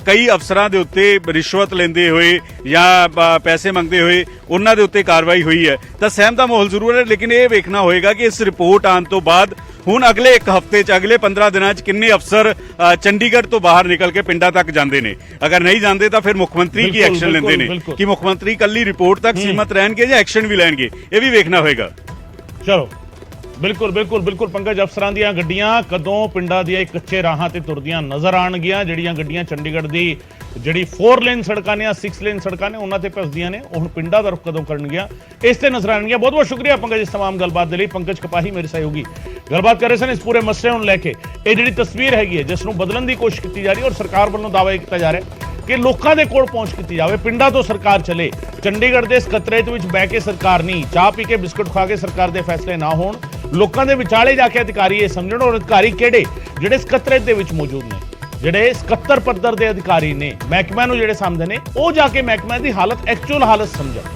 ਕਈ ਅਫਸਰਾਂ ਦੇ ਉੱਤੇ ਰਿਸ਼ਵਤ ਲੈਂਦੇ ਹੋਏ ਜਾਂ ਪੈਸੇ ਮੰਗਦੇ ਹੋਏ ਉਹਨਾਂ ਦੇ ਉੱਤੇ ਕਾਰਵਾਈ ਹੋਈ ਹੈ। ਤਾਂ ਸਹਿਮ ਦਾ ਮਾਹੌਲ ਜ਼ਰੂਰ ਹੈ, ਲੇਕਿਨ ਇਹ ਵੇਖਣਾ ਹੋਏਗਾ ਕਿ ਇਸ ਰਿਪੋਰਟ ਆਉਣ ਤੋਂ ਬਾਅਦ ਹੁਣ ਅਗਲੇ ਇੱਕ ਹਫ਼ਤੇ 'ਚ, ਅਗਲੇ 15 ਦਿਨਾਂ 'ਚ ਕਿੰਨੇ ਅਫਸਰ ਚੰਡੀਗੜ੍ਹ ਤੋਂ ਬਾਹਰ ਨਿਕਲ ਕੇ ਪਿੰਡਾਂ ਤੱਕ ਜਾਂਦੇ ਨੇ। ਅਗਰ ਨਹੀਂ ਜਾਂਦੇ ਤਾਂ ਫਿਰ ਮੁੱਖ ਮੰਤਰੀ ਕੀ ਐਕਸ਼ਨ ਲੈਂਦੇ ਨੇ, ਕਿ ਮੁੱਖ ਮੰਤਰੀ ਕੱਲੀ ਰਿਪੋਰਟ ਤੱਕ ਸੀਮਤ ਰਹਿਣਗੇ ਜਾਂ ਐਕਸ਼ਨ ਵੀ ਲੈਣਗੇ, ਇਹ ਵੀ ਵੇਖਣਾ ਹੋਏਗਾ। ਚਲੋ ਬਿਲਕੁਲ ਪੰਕਜ, ਅਫਸਰਾਂ ਦੀਆਂ ਗੱਡੀਆਂ ਕਦੋਂ ਪਿੰਡਾਂ ਦੀਆਂ ਕੱਚੇ ਰਾਹਾਂ ਤੇ ਤੁਰਦੀਆਂ ਨਜ਼ਰ ਆਣਗੀਆਂ? ਜਿਹੜੀਆਂ ਗੱਡੀਆਂ ਚੰਡੀਗੜ੍ਹ ਦੀ ਜਿਹੜੀ 4 ਲੇਨ ਸੜਕਾਂ ਨੇ ਜਾਂ 6 ਲੇਨ ਸੜਕਾਂ ਨੇ ਉਹਨਾਂ ਤੇ ਭਜਦੀਆਂ ਨੇ, ਉਹ ਹੁਣ ਪਿੰਡਾਂ ਦਾ ਰੁਖ ਕਦੋਂ ਕਰਨਗੀਆਂ, ਇਸ ਤੇ ਨਜ਼ਰ ਆਣਗੀਆਂ। ਬਹੁਤ ਬਹੁਤ ਸ਼ੁਕਰੀਆ ਪੰਕਜ ਇਸ तमाम ਗੱਲਬਾਤ ਦੇ ਲਈ। ਪੰਕਜ ਕਪਾਹੀ ਮੇਰੇ ਸਹਿਯੋਗੀ ਗੱਲਬਾਤ ਕਰ ਰਹੇ ਸਨ ਇਸ ਪੂਰੇ ਮਸਲੇ ਨੂੰ ਲੈ ਕੇ। ਇਹ ਜਿਹੜੀ ਤਸਵੀਰ ਹੈਗੀ ਹੈ ਜਿਸ ਨੂੰ ਬਦਲਣ ਦੀ ਕੋਸ਼ਿਸ਼ ਕੀਤੀ ਜਾ ਰਹੀ ਹੈ, ਔਰ ਸਰਕਾਰ ਵੱਲੋਂ ਦਾਅਵਾ ਇਹ ਕੀਤਾ ਜਾ ਰਿਹਾ ਕਿ ਲੋਕਾਂ ਦੇ ਕੋਲ ਪਹੁੰਚ ਕੀਤੀ ਜਾਵੇ, ਪਿੰਡਾਂ ਤੋਂ ਸਰਕਾਰ ਚੱਲੇ। ਚੰਡੀਗੜ੍ਹ ਦੇ ਸਕੱਤਰੇਤ ਵਿੱਚ ਬਹਿ ਕੇ ਸਰਕਾਰ ਨਹੀਂ, ਚਾਹ ਪੀ ਕੇ ਬਿਸਕੁਟ ਖਾ ਕੇ ਸਰਕਾਰ ਦੇ ਫੈਸਲੇ ਨਾ ਹੋਣ, ਲੋਕਾਂ ਦੇ ਵਿਚਾਲੇ ਜਾ ਕੇ ਅਧਿਕਾਰੀ ਇਹ ਸਮਝਣ, ਔਰ ਅਧਿਕਾਰੀ ਕਿਹੜੇ ਜਿਹੜੇ ਸਕੱਤਰੇਤ ਦੇ ਵਿੱਚ ਮੌਜੂਦ ਨੇ, ਜਿਹੜੇ ਸਕੱਤਰ ਪੱਧਰ ਦੇ ਅਧਿਕਾਰੀ ਨੇ, ਮਹਿਕਮਿਆਂ ਨੂੰ ਜਿਹੜੇ ਸਮਝਦੇ ਨੇ, ਉਹ ਜਾ ਕੇ ਮਹਿਕਮਿਆਂ ਦੀ ਹਾਲਤ, ਐਕਚੁਅਲ ਹਾਲਤ ਸਮਝਣ।